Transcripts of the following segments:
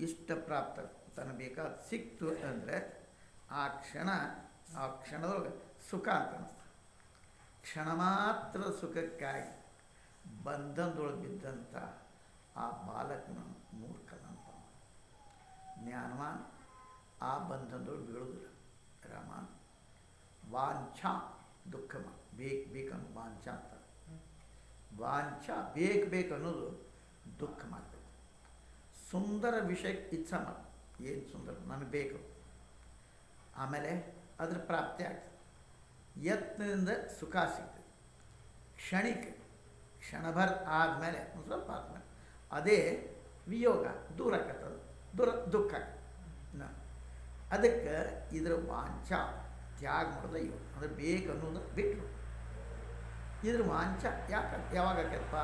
ಇಷ್ಟ ಪ್ರಾಪ್ತ ತನಗೆ ಬೇಕಾದ ಸಿಕ್ತು ಅಂದರೆ ಆ ಕ್ಷಣದೊಳಗೆ ಸುಖ ಅಂತ ಅನಿಸ್ತು. ಕ್ಷಣ ಮಾತ್ರ ಸುಖಕ್ಕಾಗಿ ಬಂಧನದೊಳಗೆ ಬಿದ್ದಂಥ ಆ ಬಾಲಕನ ಮೂರ್ಖನಂತ. ಜ್ಞಾನವಾನ ಆ ಬಂಧನದೊಳಗೆ ಬೀಳುವುದಿಲ್ಲ. ರಾಮ ವಾಂಛಾ ದುಃಖಮ ಬೇಕನ್ನು ವಾಂಛಾ ಅಂತ. ವಾಂಛಾ ಬೇಕನ್ನೋದು ದುಃಖ ಮಾಡಬೇಕು. ಸುಂದರ ವಿಷಯಕ್ಕೆ ಇಚ್ಛೆ ಮಾಡಿ, ಏನು ಸುಂದರ ನನಗೆ ಬೇಕು, ಆಮೇಲೆ ಅದ್ರ ಪ್ರಾಪ್ತಿ ಆಗ್ತದೆ. ಯತ್ನದಿಂದ ಸುಖ ಸಿಗ್ತದೆ. ಕ್ಷಣಭರ ಆದಮೇಲೆ ಒಂದು ಸ್ವಲ್ಪ ಆದಮೇಲೆ ಅದೇ ವಿಯೋಗ ದೂರ ಆಕತ್ತದ, ದುಃಖ ಆಗ್ತದೆ. ಅದಕ್ಕೆ ಇದರ ವಾಂಛ ತ್ಯಾಗ ಮಾಡೋದ ಯೋಗ. ಅಂದರೆ ಬೇಕು ಅನ್ನೋದು ಬಿಟ್ಟರು. ಇದ್ರ ವಾಂಛ ಯಾವಾಗ ಆಕೈತಪ್ಪ?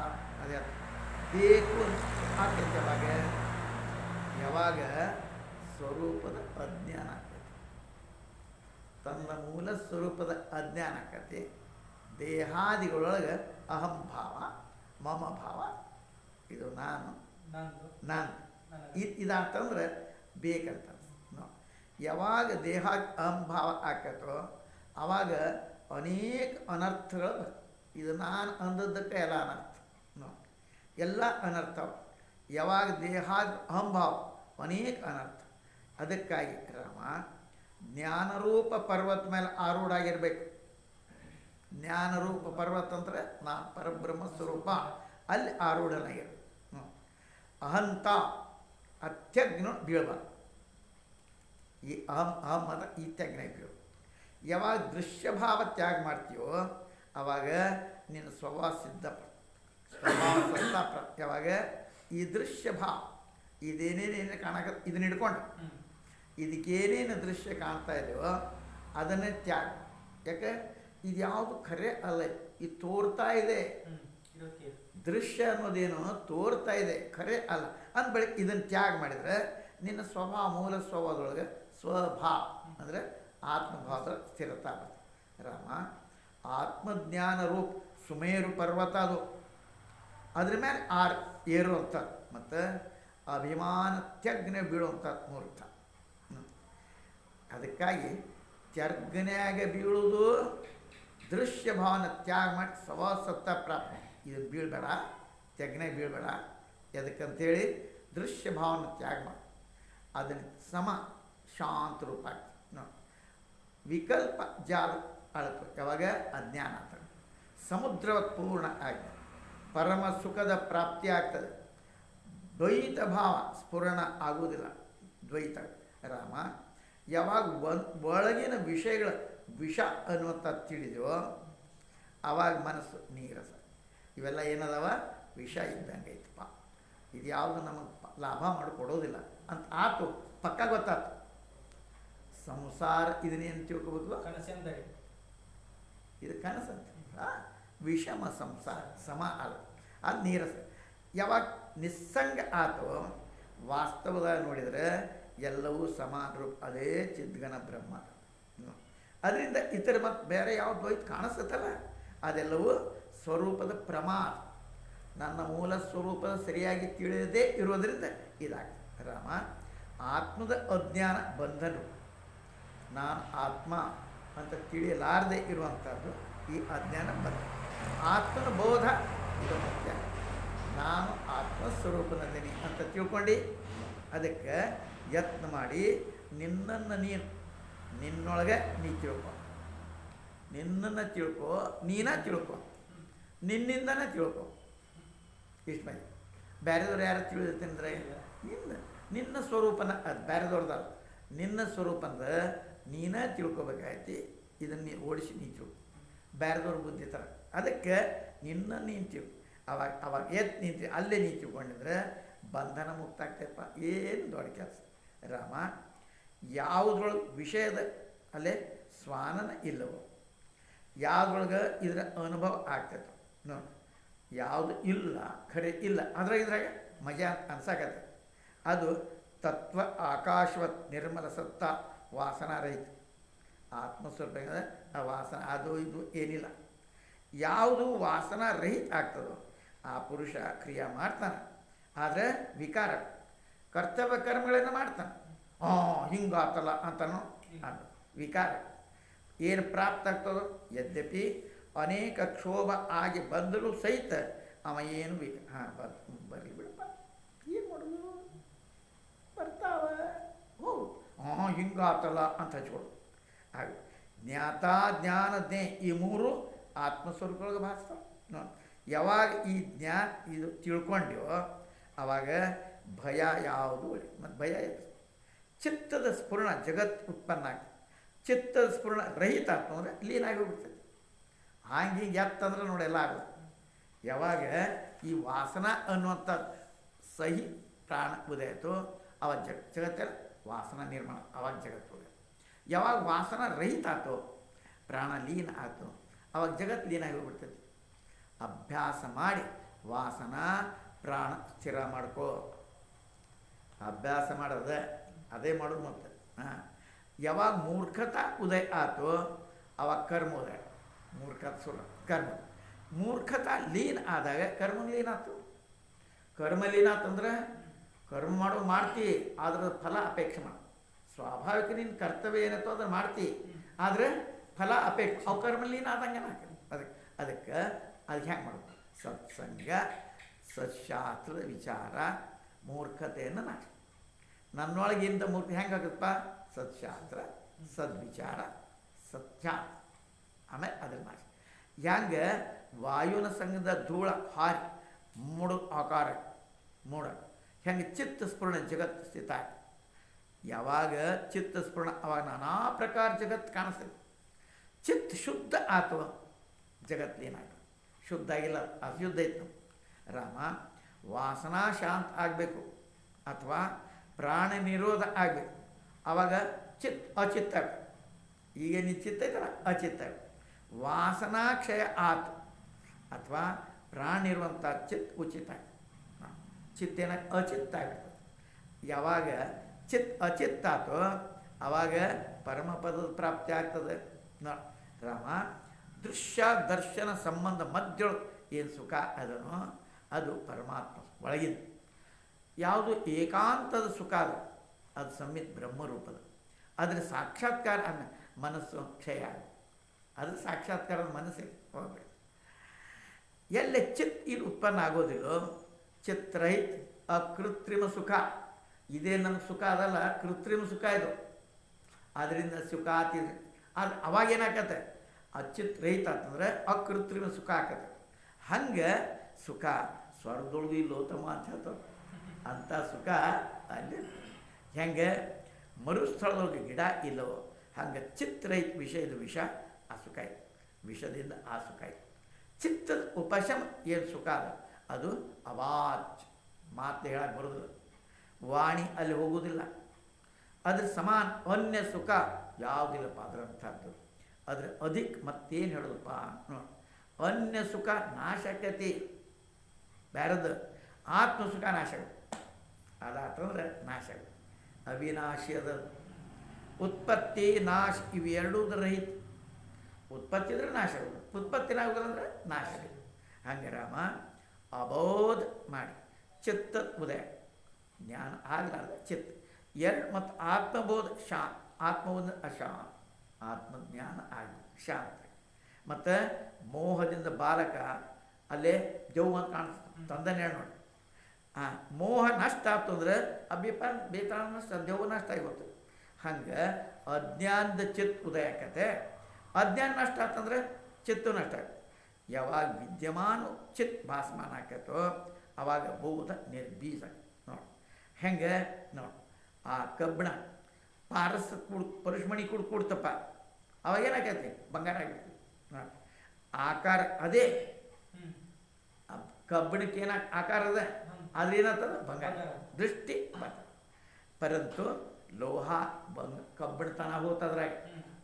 ಅದೇ ಬೇಕು ಆಕೈತೆ ಯಾವಾಗ ಸ್ವರೂಪದ ಅಜ್ಞಾನ ಆಕೈತಿ. ತನ್ನ ಮೂಲ ಸ್ವರೂಪದ ಅಜ್ಞಾನ ಆಕತಿ. ದೇಹಾದಿಗಳೊಳಗೆ ಅಹಂಭಾವ, ಮಮ ಭಾವ, ಇದು ನಾನು ಇದಾತಂದ್ರೆ ಬೇಕಂತ. ಯಾವಾಗ ದೇಹ ಅಹಂಭಾವ ಆಕತ್ತೋ ಆವಾಗ ಅನೇಕ ಅನರ್ಥಗಳು ಬರ್ತವೆ. ಇದು ನಾನು ಅಂದದ್ದಕ್ಕೆ ಎಲ್ಲ ಅನರ್ಥ, ಎಲ್ಲ ಅನರ್ಥ. ಯಾವಾಗ ದೇಹ ಅಹಂಭಾವ ಅನೇಕ ಅನರ್ಥ. ಅದಕ್ಕಾಗಿ ರಾಮ ಜ್ಞಾನರೂಪ ಪರ್ವತ ಮೇಲೆ ಆರೂಢಾಗಿರ್ಬೇಕು. ಜ್ಞಾನರೂಪ ಪರ್ವತ ಅಂದರೆ ನಾ ಪರಬ್ರಹ್ಮ ಸ್ವರೂಪ, ಅಲ್ಲಿ ಆರೂಢನಾಗಿರ್ಬೇಕು. ಅಹಂತ ಅತ್ಯಜ್ಞ ಬೀಳಬಾರ್ದು. ಈ ಅಹಂ ಅದ ಈ ತ್ಯಾಗನ ಬೀಳು. ಯಾವಾಗ ದೃಶ್ಯಭಾವ ತ್ಯಾಗ ಮಾಡ್ತೀವೋ ಆವಾಗ ನಿನ್ನ ಸ್ವಭಾವ ಸತ್ತಾಪ್ರ. ಯಾವಾಗ ಈ ದೃಶ್ಯ ಭಾವ ಇದೇನೇನೇನು ಇದನ್ನ ಹಿಡ್ಕೊಂಡು ಇದಕ್ಕೇನೇನು ದೃಶ್ಯ ಕಾಣ್ತಾ ಇದೆಯೋ ಅದನ್ನೇ ತ್ಯಾಗ. ಯಾಕೆ ಇದು ಯಾವುದು ಖರೆ ಅಲ್ಲ, ಇದು ತೋರ್ತಾ ಇದೆ. ದೃಶ್ಯ ಅನ್ನೋದೇನು ತೋರ್ತಾ ಇದೆ, ಖರೆ ಅಲ್ಲ ಅಂದ ಬಳಿಕ ಇದನ್ನು ತ್ಯಾಗ ಮಾಡಿದರೆ ನಿನ್ನ ಸ್ವಭಾವ ಮೂಲ ಸ್ವಭಾವದೊಳಗೆ ಸ್ವಭಾವ ಅಂದರೆ ಆತ್ಮಭಾವದ ಸ್ಥಿರತಾ ಬರ್ತದೆ. ರಾಮ ಆತ್ಮಜ್ಞಾನ ರೂಪ ಸುಮೇರು ಪರ್ವತ ಅದು, ಅದ್ರ ಮೇಲೆ ಏರುವಂಥ ಮತ್ತು ಅಭಿಮಾನ ತ್ಯಗ್ನೆ ಬೀಳುವಂಥ ಮೂರ್ತ. ಅದಕ್ಕಾಗಿ ತ್ಯಗ್ನ್ಯಾಗ ಬೀಳುವುದು ದೃಶ್ಯ ಭಾವನ ತ್ಯಾಗ ಮಾಡಿ ಸತ್ತ ಪ್ರಾಪ್ತಿ. ಇದು ಬೀಳಬೇಡ, ತ್ಯಗ್ನೆ ಬೀಳಬೇಡ. ಎದಕ್ಕಂತೇಳಿ ದೃಶ್ಯ ಭಾವನ ತ್ಯಾಗ ಮಾಡಿ ಅದನ್ನು ಶಾಂತ ರೂಪ ಆಗ್ತದೆ ನೋಡಿ. ವಿಕಲ್ಪ ಜಾಲ ಅಳಕು ಯಾವಾಗ ಅಜ್ಞಾನ ಆಗ್ತದೆ. ಸಮುದ್ರವತ್ ಪೂರ್ಣ ಆಗ್ತದೆ. ಪರಮ ಸುಖದ ಪ್ರಾಪ್ತಿ ಆಗ್ತದೆ. ದ್ವೈತ ಭಾವ ಸ್ಫುರಣ ಆಗುವುದಿಲ್ಲ. ದ್ವೈತ ರಾಮ ಯಾವಾಗ ಒಳಗಿನ ವಿಷಯಗಳ ವಿಷ ಅನ್ನುವಂಥ ತಿಳಿದೆಯೋ ಆವಾಗ ಮನಸ್ಸು ನೀರಸ. ಇವೆಲ್ಲ ಏನದವ ವಿಷ ಇದ್ದಂಗೆ ಐತಪ್ಪ, ಇದು ಯಾವುದು ನಮಗೆ ಲಾಭ ಮಾಡಿಕೊಡೋದಿಲ್ಲ ಅಂತ ಆತು. ಪಕ್ಕ ಗೊತ್ತಾಯ್ತು. ಸಂಸಾರ ಇದನ್ನೇನು ತಿಳ್ಕೊಬೇಕು? ಇದು ಕನಸಂತ. ವಿಷಮ ಸಂಸಾರ ಸಮ ಅಲ್ಲ, ಅದು ನೀರಸ. ಯಾವಾಗ ನಿಸ್ಸಂಗ ಆತೋ ವಾಸ್ತವದಾಗ ನೋಡಿದರೆ ಎಲ್ಲವೂ ಸಮಾನ ರೂಪ, ಅದೇ ಚಿದ್ಗಣ ಬ್ರಹ್ಮ. ಅದರಿಂದ ಇತರ ಮತ್ತು ಬೇರೆ ಯಾವ್ದು ಹೋಯ್ತು ಕಾಣಿಸ್ತಲ್ಲ, ಅದೆಲ್ಲವೂ ಸ್ವರೂಪದ ಪ್ರಮಾಣ. ನನ್ನ ಮೂಲ ಸ್ವರೂಪದ ಸರಿಯಾಗಿ ತಿಳಿಯದೇ ಇರೋದರಿಂದ ಇದಾಗ್ತದೆ. ರಾಮ ಆತ್ಮದ ಅಜ್ಞಾನ ಬಂಧನ. ನಾನು ಆತ್ಮ ಅಂತ ತಿಳಿಯಲಾರದೆ ಇರುವಂಥದ್ದು ಈ ಅಜ್ಞಾನ ಬಂಧ. ಆತ್ಮನ ಬೋಧ ಇದು ಮುಖ್ಯ. ನಾನು ಆತ್ಮಸ್ವರೂಪನಂದಿನಿ ಅಂತ ತಿಳ್ಕೊಂಡು ಅದಕ್ಕೆ ಯತ್ನ ಮಾಡಿ ನಿನ್ನನ್ನು ನಿನ್ನೊಳಗೆ ನೀ ತಿಳ್ಕೊ. ನಿನ್ನನ್ನು ತಿಳ್ಕೊ, ನೀನ ತಿಳ್ಕೊ, ನಿನ್ನಿಂದನೇ ತಿಳ್ಕೊ. ಇಷ್ಟು ಮಂದಿ ಬೇರೆದವ್ರು ಯಾರು ತಿಳಿದತ್ತಂದ್ರೆ ನಿನ್ನ ಸ್ವರೂಪನ, ಅದು ಬೇರೆದವ್ರದಲ್ಲ, ನಿನ್ನ ಸ್ವರೂಪಂದ ನೀನೇ ತಿಳ್ಕೊಬೇಕಾಯ್ತಿ. ಇದನ್ನು ಓಡಿಸಿ ನೀ ತಿಳ್ಕೊ. ಬೇರೆದವ್ರ ಬುದ್ಧಿ ಥರ ಅದಕ್ಕೆ ನಿನ್ನ ನೀನು ತಿಳ್ಕೊ. ಅವಾಗ ಎತ್ತು ನಿಂತು ಅಲ್ಲೇ ನೀ ತಿಳ್ಕೊಂಡಿದ್ರೆ ಬಂಧನ ಮುಕ್ತ ಆಗ್ತೈತಪ್ಪ. ಏನು ದೊಡ್ಡ ಕೆಲಸ. ರಾಮ ಯಾವುದ್ರೊಳಗೆ ವಿಷಯದ ಅಲ್ಲೇ ಸ್ವಾನನ ಇಲ್ಲವೋ, ಯಾವುದ್ರೊಳಗೆ ಇದರ ಅನುಭವ ಆಗ್ತೈತೆ ನೋಡಿ. ಯಾವುದು ಇಲ್ಲ ಖರೆ ಇಲ್ಲ ಇದ್ರಾಗ ಮಜಾ ಅನ್ಸಾಕತ್ತೆ. ಅದು ತತ್ವ ಆಕಾಶವತ್ ನಿರ್ಮಲ ಸತ್ತ ವಾಸನಾರಹಿತ ಆತ್ಮಸ್ವರೂಪ. ಆ ವಾಸನ ಅದು ಇದು ಏನಿಲ್ಲ. ಯಾವುದು ವಾಸನಾರಹಿತ ಆಗ್ತದೋ ಆ ಪುರುಷ ಕ್ರಿಯೆ ಮಾಡ್ತಾನೆ. ಆದರೆ ವಿಕಾರ ಕರ್ತವ್ಯ ಕರ್ಮಗಳನ್ನು ಮಾಡ್ತಾನೆ. ಹಿಂಗಾತಲ್ಲ ಅಂತನೋ ಅದು ವಿಕಾರ ಏನು ಪ್ರಾಪ್ತ ಆಗ್ತದೋ. ಯದ್ಯಪಿ ಅನೇಕ ಕ್ಷೋಭ ಆಗಿ ಬಂದರೂ ಸಹಿತ ಅವ ಏನು ಬರಲಿ ಬಿಡಪ್ಪ, ಏನು ಮಾಡೋದು, ಬರ್ತಾವ, ಹೌದು, ಹಿಂಗಾತಲ್ಲ ಅಂತ ಹಚ್ಕೊಡು. ಹಾಗೆ ಜ್ಞಾತ ಜ್ಞಾನ ಜ್ಞೇ ಈ ಮೂರು ಆತ್ಮಸ್ವರೂಪದೊಳಗೆ ಭಾಸ್ತಾವ ನೋಡಿ. ಯಾವಾಗ ಈ ಇದು ತಿಳ್ಕೊಂಡ್ಯೋ ಆವಾಗ ಭಯ ಯಾವುದು ಮತ್ತು ಭಯ ಇದೆ. ಚಿತ್ತದ ಸ್ಫುರಣ ಜಗತ್ ಉತ್ಪನ್ನ ಆಗ್ತದೆ. ಚಿತ್ತದ ಸ್ಫುರಣ ರಹಿತ ಅಂತಂದ್ರೆ ಲೀನಾಗಿ ಹೋಗ್ಬಿಡ್ತೈತಿ. ಹಂಗೆ ಎತ್ತಂದ್ರೆ ನೋಡೆಲ್ಲ ಆಗೋದು. ಯಾವಾಗ ಈ ವಾಸನ ಅನ್ನುವಂಥ ಸಹಿ ಪ್ರಾಣ ಉದಯಿತು ಅವಾಗ ಜಗತ್ತಲ್ಲಿ ವಾಸನ ನಿರ್ಮಾಣ, ಅವಾಗ ಜಗತ್ತು ಉದಯ. ಯಾವಾಗ ವಾಸನ ರಹಿತ ಆಯ್ತು, ಪ್ರಾಣ ಲೀನ ಆಯ್ತು, ಅವಾಗ ಜಗತ್ತು ಲೀನಾಗಿ ಹೋಗ್ಬಿಡ್ತೈತಿ. ಅಭ್ಯಾಸ ಮಾಡಿ ವಾಸನ ಪ್ರಾಣ ಸ್ಥಿರ ಮಾಡ್ಕೋ. ಅಭ್ಯಾಸ ಮಾಡೋದೆ ಅದೇ ಮಾಡೋದು. ಮತ್ತೆ ಯಾವಾಗ ಮೂರ್ಖತಾ ಉದಯ ಆಯ್ತು ಅವಾಗ ಕರ್ಮ ಉದಯ. ಮೂರ್ಖತ ಸುರ ಕರ್ಮ. ಮೂರ್ಖತಾ ಲೀನ್ ಆದಾಗ ಕರ್ಮ ಲೀನ್ ಆಯ್ತು. ಕರ್ಮ ಲೀನ್ ಆತಂದ್ರೆ ಕರ್ಮ ಮಾಡೋದು ಮಾಡ್ತಿ, ಅದ್ರ ಫಲ ಅಪೇಕ್ಷೆ ಮಾಡು. ಸ್ವಾಭಾವಿಕ ನಿನ್ನ ಕರ್ತವ್ಯ ಏನತ್ತೋ ಅದನ್ನು ಮಾಡ್ತಿ, ಆದರೆ ಫಲ ಅಪೇಕ್ಷೆ ಅವು ಕರ್ಮ ಲೀನ್ ಆದಂಗೆ ಅದಕ್ಕೆ ಹೆಂಗೆ ಮಾಡೋದು? ಸತ್ಸಂಗ, ಸತ್ಶಾಸ್ತ್ರದ ವಿಚಾರ, ಮೂರ್ಖತೆಯನ್ನು ನಾಶ. ನನ್ನೊಳಗಿಂದ ಮೂರ್ಖ ಹೆಂಗಾಗತ್ತಪ್ಪ? ಸತ್ಶಾಸ್ತ್ರ, ಸದ್ವಿಚಾರ, ಸತ್ಯ, ಆಮೇಲೆ ಅದ್ರ ನಾಶ. ಹೆಂಗೆ ವಾಯುವಿನ ಸಂಘದ ಧೂಳ ಹಾರಿ ಮೂಡ ಆಕಾರ ಮೂಡ, ಹೆಂಗೆ ಚಿತ್ತ ಸ್ಫುರಣ ಜಗತ್ತು ಸ್ಥಿತ ಆಯ್ತು. ಯಾವಾಗ ಚಿತ್ತ ಸ್ಫುರಣ ಅವಾಗ ನಾನಾ ಪ್ರಕಾರ ಜಗತ್ತು ಕಾಣಿಸ್ತೈತಿ. ಚಿತ್ತ ಶುದ್ಧ ಆತು, ಜಗತ್ತೇನಾಯ್ತು ಶುದ್ಧ ಆಗಿಲ್ಲ, ಅಶುದ್ಧ ಇತ್ತು. ರಾಮ ವಾಸನಾ ಶಾಂತ ಆಗಬೇಕು ಅಥವಾ ಪ್ರಾಣ ನಿರೋಧ ಆಗಬೇಕು. ಆವಾಗ ಅಚಿತ್ತ ಆಗಬೇಕು. ಈಗ ನೀ ಚಿತ್ತ ಐತಲ್ಲ ಅಚಿತ್ತ ಆಗಬೇಕು. ವಾಸನಾ ಕ್ಷಯ ಆತು ಅಥವಾ ಪ್ರಾಣ ಇರುವಂಥ ಉಚಿತ ಆಯ್ತು. ಚಿತ್ತೇನ ಅಚಿತ್ತ ಆಗ್ತದೆ. ಯಾವಾಗ ಅಚಿತ್ತ ಆತೋ ಆವಾಗ ಪರಮಪದದ ಪ್ರಾಪ್ತಿ ಆಗ್ತದೆ. ರಾಮ ದೃಶ್ಯ ದರ್ಶನ ಸಂಬಂಧ ಮಧ್ಯೊಳಗೆ ಏನು ಸುಖ ಅದನೋ ಅದು ಪರಮಾತ್ಮ ಒಳಗಿನ. ಯಾವುದು ಏಕಾಂತದ ಸುಖ ಅದು ಸಂಮಿತ್ ಬ್ರಹ್ಮರೂಪದ. ಅದರ ಸಾಕ್ಷಾತ್ಕಾರ ಮನಸ್ಸು ಕ್ಷಯ ಆಗುತ್ತೆ. ಅದ್ರ ಸಾಕ್ಷಾತ್ಕಾರದ ಮನಸ್ಸಿಗೆ ಹೋಗ್ಬಿಡುತ್ತೆ. ಎಲ್ಲೇ ಚಿತ್ ಇದು ಉತ್ಪನ್ನ ಆಗೋದಿಲ್ಲೋ, ಚಿತ್ರಹಿತ್ ಅಕೃತ್ರಿಮ ಸುಖ. ಇದೇ ನಮ್ಗೆ ಸುಖ ಅದಲ್ಲ, ಕೃತ್ರಿಮ ಸುಖ ಇದು. ಅದರಿಂದ ಸುಖ ಆತಿದ್ರೆ ಅದು ಅವಾಗೇನಾಕತ್ತೆ? ಅಚಿತ್ ರಹಿತ ಅಂತಂದ್ರೆ ಅಕೃತ್ರಿಮ ಸುಖ ಆಕತ್ತೆ. ಹಂಗೆ ಸುಖ ಸ್ವರ್ಗದೊಳಗೂ ಇಲ್ಲೋತಮ ಅಂತ ಹೇಳ್ತಾರೆ. ಅಂಥ ಸುಖ ಅಲ್ಲಿ. ಹೆಂಗೆ ಮರುಸ್ಥಳದೊಳಗೆ ಗಿಡ ಇಲ್ಲವೋ ಹಂಗೆ ಚಿತ್ರಹಿತ ವಿಷಯದ ವಿಷ ಆ ಸುಖ ಆಯ್ತು. ವಿಷದಿಂದ ಆ ಸುಖ ಆಯ್ತು. ಚಿತ್ತದ ಉಪಶಮ ಏನು ಸುಖ ಅದು ಅವಾಚ್, ಮಾತು ಹೇಳಕ್ಕೆ ಬರೋದಿಲ್ಲ, ವಾಣಿ ಅಲ್ಲಿ ಹೋಗುವುದಿಲ್ಲ. ಅದ್ರ ಸಮಾನ ಅನ್ಯ ಸುಖ ಯಾವುದಿಲ್ಲಪ್ಪ ಅದರಂಥದ್ದು. ಅದ್ರ ಅಧಿಕ್ ಮತ್ತೇನು ಹೇಳೋದಪ್ಪ ನೋಡಿ. ಅನ್ಯ ಸುಖ ನಾಶಕತೆ ಬೇರೆದು, ಆತ್ಮ ಸುಖ ನಾಶ ಆಗುತ್ತೆ. ಅದಾತಂದ್ರೆ ನಾಶ ಆಗುತ್ತೆ. ಅವಿನಾಶಿ ಅದ ಉತ್ಪತ್ತಿ ನಾಶ ಇವೆರಡೂ ರಹಿತ. ಉತ್ಪತ್ತಿ ಇದ್ರೆ ನಾಶ ಆಗೋದು, ಉತ್ಪತ್ತಿನಾಗೋದಂದ್ರೆ ನಾಶ ಆಗೋದು. ಹಂಗೆ ರಾಮ ಅಬೋಧ ಮಾಡಿ ಚಿತ್ತ ಉದಯ ಜ್ಞಾನ ಆಗಲಾರ್ದ ಚಿತ್ತ ಎರಡು ಮತ್ತು ಆತ್ಮಬೋಧ ಆತ್ಮಬೋಧ ಅಶಾಂತ, ಆತ್ಮಜ್ಞಾನ ಆಗಿ ಶಾಂತ. ಮತ್ತು ಮೋಹದಿಂದ ಬಾಲಕ ಅಲ್ಲೇ ದೇವ್ ಅಂತ ಕಾಣಿಸ್ತದೆ, ತಂದನೇ ನೋಡಿ. ಮೋಹ ನಷ್ಟ ಆಯ್ತು ಅಂದ್ರೆ ಬೇತಾಳ ನಷ್ಟ, ದೇವ್ ನಷ್ಟ ಆಗೋದು. ಹಂಗೆ ಅಜ್ಞಾನದ ಚಿತ್ತ ಉದಯ ಆಕತೆ. ಅಜ್ಞಾನ ನಷ್ಟ ಆತಂದ್ರೆ ಚಿತ್ತು ನಷ್ಟ ಆಗುತ್ತೆ. ಯಾವಾಗ ವಿದ್ಯಮಾನ ಚಿತ್ ಭಾಸಮಾನ ಆಕತ್ತೋ ಅವಾಗ ಬೋಧ ನಿರ್ಬೀಜ. ನೋಡಿ ಹೆಂಗೆ ನೋಡಿ, ಆ ಕಬ್ಬಣ ಪಾರಸ್ ಪರಶ್ಮಣಿ ಕೂಡ್ತಪ್ಪ, ಅವಾಗ ಏನಾಕೈತಿ? ಬಂಗಾರ ಆಗಿರ್ತದೆ. ನೋಡಿ ಆಕಾರ ಅದೇ ಕಬ್ಬಿಣಕ್ಕೆ ಏನ ಆಕಾರ ಅದ, ಆದ್ರೆ ಏನಾಗ್ತದ? ಬಂಗಾರ. ದೃಷ್ಟಿ ಬರ್ತದೆ. ಪರಂತು ಲೋಹ ಕಬ್ಬಿಣತನ ಹೋಗ್ತದ್ರಾಗ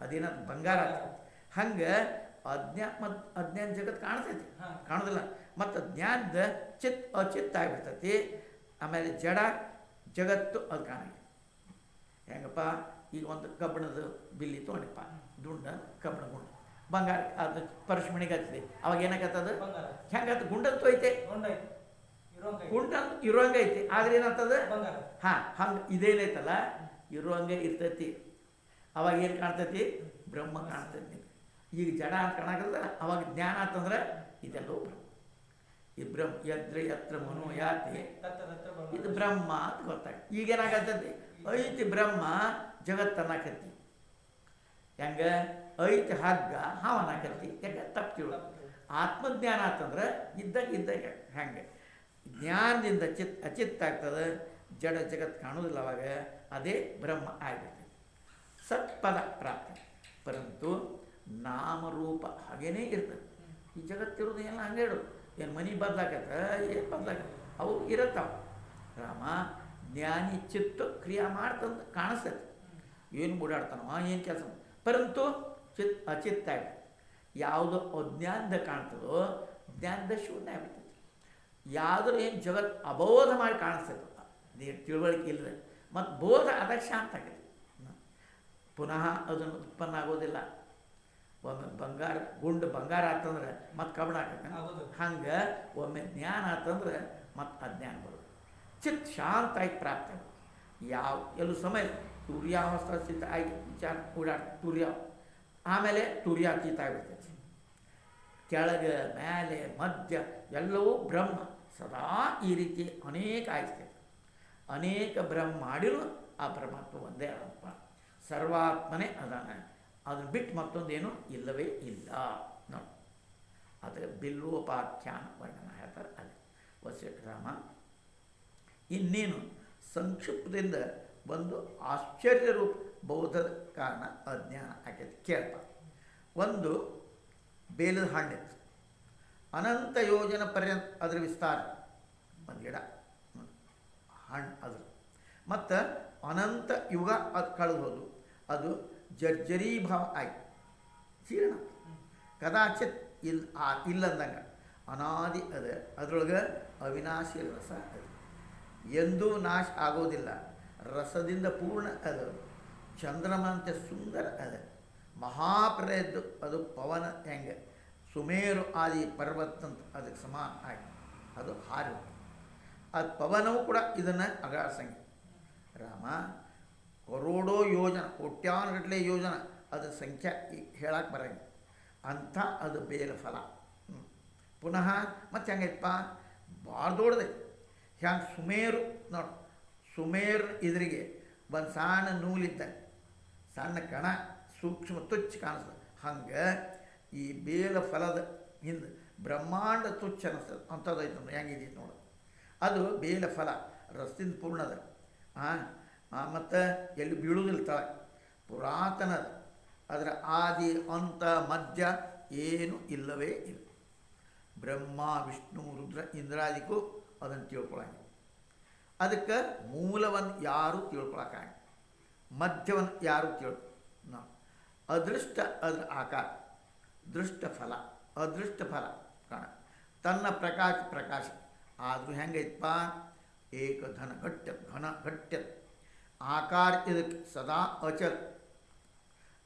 ಅದೇನಾದ ಬಂಗಾರ ಆಗ್ತದೆ. ಹಂಗೆ ಅಜ್ಞಾನ ಜಗತ್ತು ಕಾಣ್ತೈತಿ, ಕಾಣೋದಿಲ್ಲ. ಮತ್ತು ಜ್ಞಾನದ ಅಚಿತ್ತ ಆಗಿಬಿಡ್ತೈತಿ. ಆಮೇಲೆ ಜಡ ಜಗತ್ತು ಅದು ಕಾಣಂಗಿಲ್ಲ. ಹೆಂಗಪ್ಪ? ಈಗ ಒಂದು ಕಬ್ಬಿಣದ ಬಿಲ್ಲಿ ತೊಗೊಂಡಿಪ್ಪ, ದುಂಡ ಕಬ್ಬಿಣ ಗುಂಡ, ಬಂಗಾರ ಅದು ಪರಶ್ಮಣಿಗೆ ಹಚ್ಚಿದೆ, ಅವಾಗ ಏನಾಗತ್ತದ? ಹೆಂಗತ್ತ? ಗುಂಡಂತೂ ಐತೆ, ಕುಂಟ ಇರುವಂಗೆ ಐತಿ, ಆದ್ರೆ ಏನಂತದ ಹಾಂ ಹಂಗೆ ಇದೇನೈತಲ್ಲ ಇರುವಂಗೆ ಇರ್ತೈತಿ. ಅವಾಗ ಏನು ಕಾಣ್ತೈತಿ? ಬ್ರಹ್ಮ ಕಾಣ್ತೈತಿ. ಈಗ ಜಡ ಅಂತ ಕಾಣಕದ, ಅವಾಗ ಜ್ಞಾನ ಅಂತಂದ್ರೆ ಇದೆಲ್ಲೋ ಬ್ರಹ್ಮ. ಈ ಬ್ರಹ್ಮ ಯತ್ರ ಮನೋ ಯಾತಿ ಇದು ಬ್ರಹ್ಮ ಅಂತ ಗೊತ್ತಾಗ್ತದೆ. ಈಗೇನಾಗತ್ತೈತಿ? ಐತಿ ಬ್ರಹ್ಮ ಜಗತ್ತನ್ನಕತ್ತಿ. ಹೆಂಗೆ ಐತಿ ಹಗ್ಗ ಹಾವನ್ನಕತ್ತಿ. ಯಾಕೆ ತಪ್ಪು ತಿಳು. ಆತ್ಮಜ್ಞಾನ ಅಂತಂದ್ರೆ ಇದ್ದಾಗ ಹೆಂಗೆ ಜ್ಞಾನದಿಂದ ಅಚಿತ್ತ ಆಗ್ತದೆ, ಜಡ ಜಗತ್ತು ಕಾಣೋದಿಲ್ಲ. ಅವಾಗ ಅದೇ ಬ್ರಹ್ಮ ಆಗಿರ್ತದೆ. ಸತ್ಪದ ಪ್ರಾಪ್ತಿ. ಪರಂತು ನಾಮರೂಪ ಹಾಗೇನೇ ಇರ್ತದೆ. ಈ ಜಗತ್ತಿರೋದು ಎಲ್ಲ ಹಂಗೆ ಇಡೋದು. ಏನು ಮನೆ ಬದಲಾಗತ್ತೆ, ಏನು ಬದಲಾಗತ್ತೆ, ಅವು ಇರುತ್ತಾವ. ರಾಮ ಜ್ಞಾನಿ ಚಿತ್ತ ಕ್ರಿಯಾ ಮಾಡ್ತಂದು ಕಾಣಿಸ್ತೈತೆ. ಏನು ಓಡಾಡ್ತಾನೋ ಏನು ಕೆಲಸ, ಪರಂತು ಅಚಿತ್ತ ಆಗಿ ಯಾವುದು ಅಜ್ಞಾನದ ಕಾಣ್ತದೋ ಜ್ಞಾನದ ಶೂನ್ಯ ಆಗ್ಬಿಡ್ತೈತಿ. ಯಾವುದ್ರ ಏನು ಜಗತ್ತು ಅಬೋಧ ಮಾಡಿ ಕಾಣಿಸ್ತೈತೆ, ನೀರು ತಿಳುವಳಿಕೆ ಇಲ್ಲದೆ, ಮತ್ತು ಬೋಧ ಅದಕ್ಕೆ ಶಾಂತ ಆಗೈತಿ. ಪುನಃ ಅದನ್ನು ಉತ್ಪನ್ನ ಆಗೋದಿಲ್ಲ. ಒಮ್ಮೆ ಬಂಗಾರ ಆತಂದ್ರೆ ಮತ್ತು ಕಬ್ಬಣ ಆಗತ್ತೆ. ಹಂಗೆ ಒಮ್ಮೆ ಜ್ಞಾನ ಆತಂದ್ರೆ ಮತ್ತು ಅಜ್ಞಾನ ಬರೋದು. ಚಿತ್ ಶಾಂತ ಆಗಿ ಪ್ರಾಪ್ತಿ ಆಗೋದು. ಎಲ್ಲೂ ಸಮಯ ತುರ್ಯಾವಸ್ಥಾ ಸ್ಥಿತ ಆಗಿ ವಿಚಾರ ತುರ್ಯ, ಆಮೇಲೆ ತುರ್ಯಾತೀತ ಆಗಿಬಿಡ್ತೈತಿ. ಕೆಳಗೆ ಮೇಲೆ ಮಧ್ಯ ಎಲ್ಲವೂ ಬ್ರಹ್ಮ ಸದಾ ಈ ರೀತಿ ಅನೇಕ ಆಗಿರ್ತೈತೆ. ಅನೇಕ ಬ್ರಹ್ಮ ಮಾಡಿರೂ ಆ ಪರಮಾತ್ಮ ಒಂದೇ ಅಪ್ಪ, ಸರ್ವಾತ್ಮನೇ ಅದಾನ. ಅದನ್ನು ಬಿಟ್ಟು ಮತ್ತೊಂದೇನು ಇಲ್ಲವೇ ಇಲ್ಲ ನೋಡಿ. ಅದರ ಬಿಲ್ಲೋಪಾಖ್ಯಾನ ವರ್ಣನ ಹೇಳ್ತಾರೆ ಅಲ್ಲಿ ವಸಿಷ್ಠರಾಮ. ಇನ್ನೇನು ಸಂಕ್ಷಿಪ್ತದಿಂದ ಒಂದು ಆಶ್ಚರ್ಯ ರೂಪ ಬೌದ್ಧದ ಕಾರಣ ಅಜ್ಞಾನ ಆಗೈತೆ. ಕೇಳ್ಪ, ಒಂದು ಬೇಲದ ಹಣ್ಣಿತ್ತು, ಅನಂತ ಯೋಜನ ಪರ್ಯಂತ ಅದರ ವಿಸ್ತಾರ, ಒಂದು ಗಿಡ ಹಣ್ಣು ಅದ್ರ, ಮತ್ತು ಅನಂತ ಯುಗ ಅದು ಕಳೆದು ಹೋದು, ಅದು ಜರ್ಜರೀಭಾವ ಆಗಿ ಜೀರ್ಣ ಕದಾಚಿತ್ ಇಲ್ಲಂದಂಗೆ ಅನಾದಿ ಅದ. ಅದರೊಳಗೆ ಅವಿನಾಶಿ ರಸ ಅದು, ಎಂದೂ ನಾಶ ಆಗೋದಿಲ್ಲ. ರಸದಿಂದ ಪೂರ್ಣ ಅದು. ಚಂದ್ರಮಂತೆ ಸುಂದರ ಅದ. ಮಹಾಪ್ರಯದ್ದು ಅದು ಪವನ ಹೆಂಗೆ ಸುಮೇರು ಆದಿ ಪರ್ವತಂತ ಅದಕ್ಕೆ ಸಮಾನ ಆಗಿ ಅದು ಹಾರಿ. ಅದು ಪವನವೂ ಕೂಡ ಇದನ್ನು ಅಗಾಸಂಗೆ. ರಾಮ ಕರೋಡೋ ಯೋಜನ, ಕೋಟ್ಯಾನುಗಟ್ಟಲೆ ಯೋಜನ, ಅದ್ರ ಸಂಖ್ಯೆ ಹೇಳಕ್ಕೆ ಬರಂಗೆ ಅಂಥ ಅದು ಬೇರೆ ಫಲ. ಪುನಃ ಮತ್ತೆ ಹೆಂಗೈತಪ್ಪ, ಭಾಳ ದೊಡ್ಡದೆ. ಹ್ಯಾಂಗೆ ಸುಮೇರು ನೋಡಿ, ಸುಮೇರು ಇದ್ರಿಗೆ ಒಂದು ಸಣ್ಣ ನೂಲಿದ್ದ ಸಣ್ಣ ಕಣ ಸೂಕ್ಷ್ಮ ತುಚ್ಚ ಕಾಣಿಸ್ತದೆ. ಹಂಗೆ ಈ ಬೇಲ ಫಲದ ಹಿಂದೆ ಬ್ರಹ್ಮಾಂಡ ತುಚ್ಚ ಅನ್ನಿಸ್ತದೆ. ಅಂಥದ್ದೈತೆ ನೋಡಿ, ಹೆಂಗಿದೀತು ನೋಡು. ಅದು ಬೇಲ ಫಲ ರಸದಿಂದ ಪೂರ್ಣದ, ಮತ್ತು ಎಲ್ಲಿ ಬೀಳುವುದಿಲ್ಲ ತಳ, ಪುರಾತನದ. ಅದರ ಆದಿ ಅಂತ ಮಧ್ಯ ಏನು ಇಲ್ಲವೇ ಇಲ್ಲ. ಬ್ರಹ್ಮ ವಿಷ್ಣು ರುದ್ರ ಇಂದ್ರಾದಿಗೂ ಅದನ್ನು ತಿಳ್ಕೊಳಂಗೆ. ಅದಕ್ಕೆ ಮೂಲವನ್ನು ಯಾರೂ ತಿಳ್ಕೊಳಕ್ಕಾಗ, ಮಧ್ಯವನ್ನು ಯಾರೂ ನಾವು ಅದೃಷ್ಟ ಅದರ ಆಕಾರ, ದೃಷ್ಟ ಫಲ, ಅದೃಷ್ಟ ಫಲ ಕಾಣ. ತನ್ನ ಪ್ರಕಾಶ ಆದರೂ ಹೆಂಗೈತಪ್ಪ, ಏಕಧನ ಘನ ಘಟ್ಯ ಆಕಾರ. ಇದಕ್ಕೆ ಸದಾ ಅಚಲ,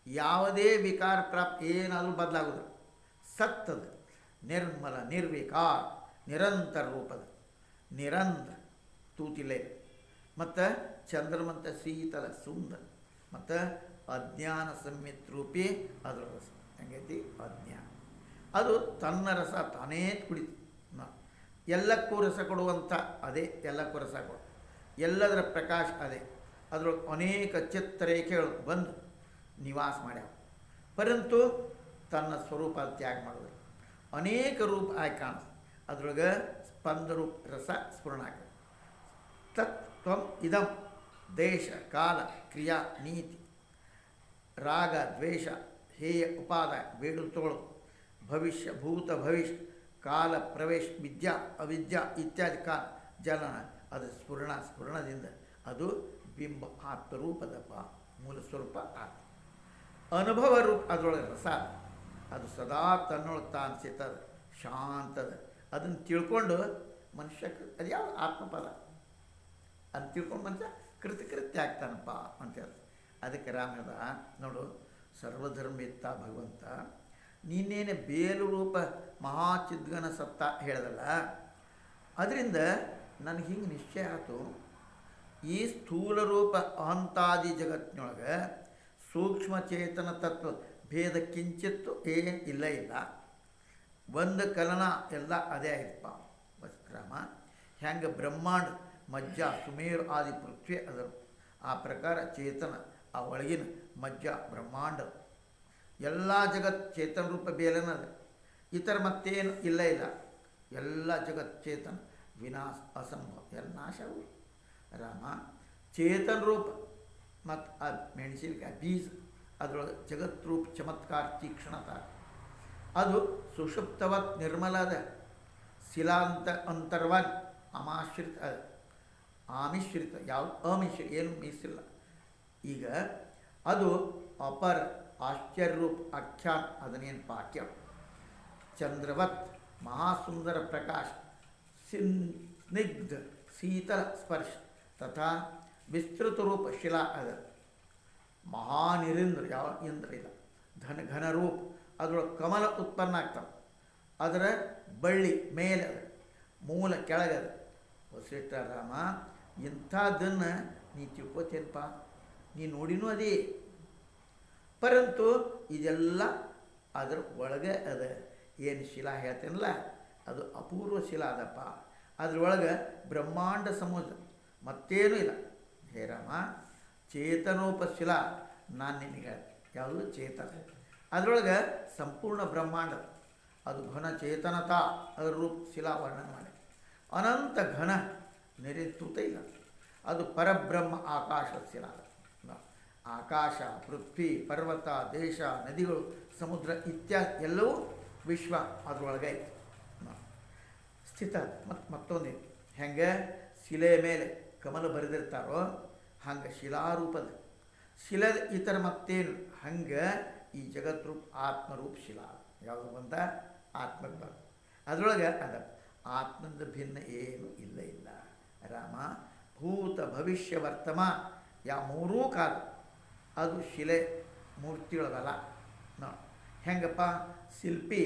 ಯಾವುದೇ ವಿಕಾರ ಪ್ರಾಪ್ತಿ ಏನಾದರೂ ಬದಲಾಗೋದು. ಸತ್ತದ, ನಿರ್ಮಲ, ನಿರ್ವಿಕಾರ, ನಿರಂತರ ರೂಪದ, ನಿರಂತರ ತೂತಿಲೆ, ಮತ್ತು ಚಂದ್ರಮಂತ ಶೀತಲ ಸುಂದರ, ಮತ್ತು ಅಜ್ಞಾನ ಸಂಮಿತ್ ರೂಪಿ ಅದರ ರಸ. ಹೆಂಗೈತಿ ಅಜ್ಞಾನ, ಅದು ತನ್ನ ರಸ ತಾನೇ ಕುಡಿತು. ಎಲ್ಲಕ್ಕೂ ರಸ ಕೊಡುವಂಥ ಅದೇ, ಎಲ್ಲಕ್ಕೂ ರಸ ಕೊಡು, ಎಲ್ಲದರ ಪ್ರಕಾಶ ಅದೇ. ಅದರೊಳಗೆ ಅನೇಕ ಚಿತ್ರರೇಖೆಗಳು ಬಂದು ನಿವಾಸ ಮಾಡ್ಯಾವ. ಪರಂತು ತನ್ನ ಸ್ವರೂಪ ತ್ಯಾಗ ಮಾಡೋದು, ಅನೇಕ ರೂಪ ಆಗಿ ಕಾಣಿಸ್ತದೆ. ಅದರೊಳಗೆ ಸ್ಪಂದರೂಪ ರಸ ಸ್ಫುರಣ ಆಗ್ತದೆ. ತತ್ ತ್ವಂ ಇದಂ ದೇಶ ಕಾಲ ಕ್ರಿಯಾ ನೀತಿ ರಾಗ ದ್ವೇಷ ಹೇಯ ಉಪಾದಾಯ ಬೇಡು ತಗೊಳ್ಳೋದು, ಭವಿಷ್ಯ ಭೂತ ಭವಿಷ್ಯ ಕಾಲ ಪ್ರವೇಶ ವಿದ್ಯಾ ಅವಿದ್ಯಾ ಇತ್ಯಾದಿ ಕಾಲ ಜನನ, ಅದು ಸ್ಫುರಣದಿಂದ ಅದು ಬಿಂಬ ಆತ್ಮರೂಪದಪ್ಪ, ಮೂಲ ಸ್ವರೂಪ ಆತ್ಮ. ಅನುಭವ ರೂಪ ಅದರೊಳಗೆ ರಸ, ಅದು ಸದಾ ತನ್ನೊಳಗೆ ತಾನು ಸಿಗ್ತದ, ಶಾಂತದ. ಅದನ್ನು ತಿಳ್ಕೊಂಡು ಮನುಷ್ಯ ಅದು ಯಾವ ಆತ್ಮಪದ ಅಂತ ತಿಳ್ಕೊಂಡು ಮನುಷ್ಯ ಕೃತ್ಯ ಆಗ್ತಾನಪ್ಪ ಅಂತ ಹೇಳ್ತಾರೆ. ಅದಕ್ಕೆ ರಾಮದ ನೋಡು, ಸರ್ವಧರ್ಮಿತ್ತ ಭಗವಂತ, ನೀನೇನೆ ಬೇಲು ರೂಪ ಮಹಾಚಿದ್ಗನ ಸತ್ತ ಹೇಳ್ದಲ್ಲ, ಅದರಿಂದ ನನಗೆ ಹಿಂಗೆ ನಿಶ್ಚಯ ಆಯಿತು, ಈ ಸ್ಥೂಲ ರೂಪ ಅಹಂತಾದಿ ಜಗತ್ತಿನೊಳಗೆ ಸೂಕ್ಷ್ಮ ಚೇತನ ತತ್ವ ಭೇದ ಕಿಂಚಿತ್ತು ಏನು ಇಲ್ಲ ಇಲ್ಲ, ಒಂದು ಕಲನ ಎಲ್ಲ ಅದೇ ಆಯ್ತಪ್ಪ ರಾಮ. ಹೆಂಗೆ ಬ್ರಹ್ಮಾಂಡ ಮಜ್ಜ ಸುಮೇರು ಆದಿ ಪೃಥ್ವಿ ಅದರು, ಆ ಪ್ರಕಾರ ಚೇತನ ಆ ಒಳಗಿನ ಮಜ್ಜ ಬ್ರಹ್ಮಾಂಡ ಎಲ್ಲ ಜಗತ್ ಚೇತನ ರೂಪ ಬೇಲನದ, ಇತರ ಮತ್ತೇನು ಇಲ್ಲ ಇಲ್ಲ, ಎಲ್ಲ ಜಗತ್ ಚೇತನ ವಿನಾಶ ಅಸಂಭವ, ಎಲ್ಲ ನಾಶವು ರಾಮ. ಚೇತನ ರೂಪ ಮತ್ತು ಆ ಮೆಣಸಿನಕಾಯಿ ಬೀಜ ಅದರೊಳಗೆ ಜಗತ್ ರೂಪ ಚಮತ್ಕಾರ ತೀಕ್ಷ್ಣತ, ಅದು ಸುಷುಪ್ತವತ್ ನಿರ್ಮಲದ ಶಿಲಾಂತ ಅಂತರ್ವಾನ್ ಅಮಾಶ್ರಿತ ಆಮಿಶ್ರಿತ, ಯಾವುದು ಅಮಿಶ್ರಿತ ಏನು ಮೀಸಿಲ್ಲ. ಈಗ ಅದು ಅಪರ ಆಶ್ಚರ್ಯರೂಪ ಆಖ್ಯಾನ್, ಅದನ್ನೇನು ವಾಕ್ಯ ಚಂದ್ರವತ್ ಮಹಾಸುಂದರ ಪ್ರಕಾಶ ಸ್ನಿಗ್ಧ ಶೀತಲ ಸ್ಪರ್ಶ ತಥಾ ವಿಸ್ತೃತ ರೂಪ ಶಿಲಾ ಅದ. ಮಹಾನಿರೇಂದ್ರ ಯಾವ ಇಂದ್ರ ಇಲ್ಲ, ಘನ ರೂಪ ಅದರೊಳಗೆ ಕಮಲ ಉತ್ಪನ್ನ ಆಗ್ತವೆ, ಅದರ ಬಳ್ಳಿ ಮೇಲೆ ಅದ, ಮೂಲ ಕೆಳಗದ. ವಸಿಷ್ಠ ರಾಮ, ಇಂಥದ್ದನ್ನು ನೀ ತಿಳ್ಕೋತೇನಪ್ಪ, ನೀ ನೋಡಿನೂ ಅದೇ, ಪರಂತು ಇದೆಲ್ಲ ಅದರ ಒಳಗೆ ಅದ. ಏನು ಶಿಲಾ ಹೇಳ್ತೇನಲ್ಲ ಅದು ಅಪೂರ್ವ ಶಿಲಾ ಅದಪ್ಪ, ಅದ್ರೊಳಗೆ ಬ್ರಹ್ಮಾಂಡ ಸಮುದ್ರ ಮತ್ತೇನೂ ಇಲ್ಲ. ಹೇ ರಾಮ, ಚೇತನೋಪ ಶಿಲಾ ನಾನು ನಿನಗೆ ಯಾವುದು ಚೇತನ, ಅದರೊಳಗೆ ಸಂಪೂರ್ಣ ಬ್ರಹ್ಮಾಂಡ ಅದು ಘನ ಚೇತನತಾ, ಅದರ ರೂಪ ಶಿಲಾ ವರ್ಣನೆ ಮಾಡಿ. ಅನಂತ ಘನ ನಿರೀತೂತ ಇಲ್ಲ, ಅದು ಪರಬ್ರಹ್ಮ ಆಕಾಶ ಶಿಲಾ. ಆಕಾಶ ಪೃಥ್ವಿ ಪರ್ವತ ದೇಶ ನದಿಗಳು ಸಮುದ್ರ ಇತ್ಯಾದಿ ಎಲ್ಲವೂ ವಿಶ್ವ ಅದರೊಳಗೆ ಐತಿ ಸ್ಥಿತ. ಮತ್ತೊಂದು ಹೆಂಗೆ ಶಿಲೆ ಮೇಲೆ ಕಮಲ ಬರೆದಿರ್ತಾರೋ ಹಂಗೆ ಶಿಲಾರೂಪದ, ಶಿಲದ ಇತರ ಮತ್ತೇನು ಹಂಗೆ ಈ ಜಗತ್ರೂಪ ಆತ್ಮರೂಪ ಶಿಲಾ ಯಾವುದು ಬಂದ ಆತ್ಮಕ್ಕೆ ಬಂದ, ಅದರೊಳಗೆ ಅದ ಆತ್ಮದ ಭಿನ್ನ ಏನು ಇಲ್ಲ ಇಲ್ಲ ರಾಮ. ಭೂತ ಭವಿಷ್ಯ ವರ್ತಮಾನ ಯಾವ ಮೂರೂ ಕಾಲ ಅದು ಶಿಲೆ ಮೂರ್ತಿಯೊಳಗಲ್ಲ. ನೋಡಿ ಹೆಂಗಪ್ಪ ಶಿಲ್ಪಿ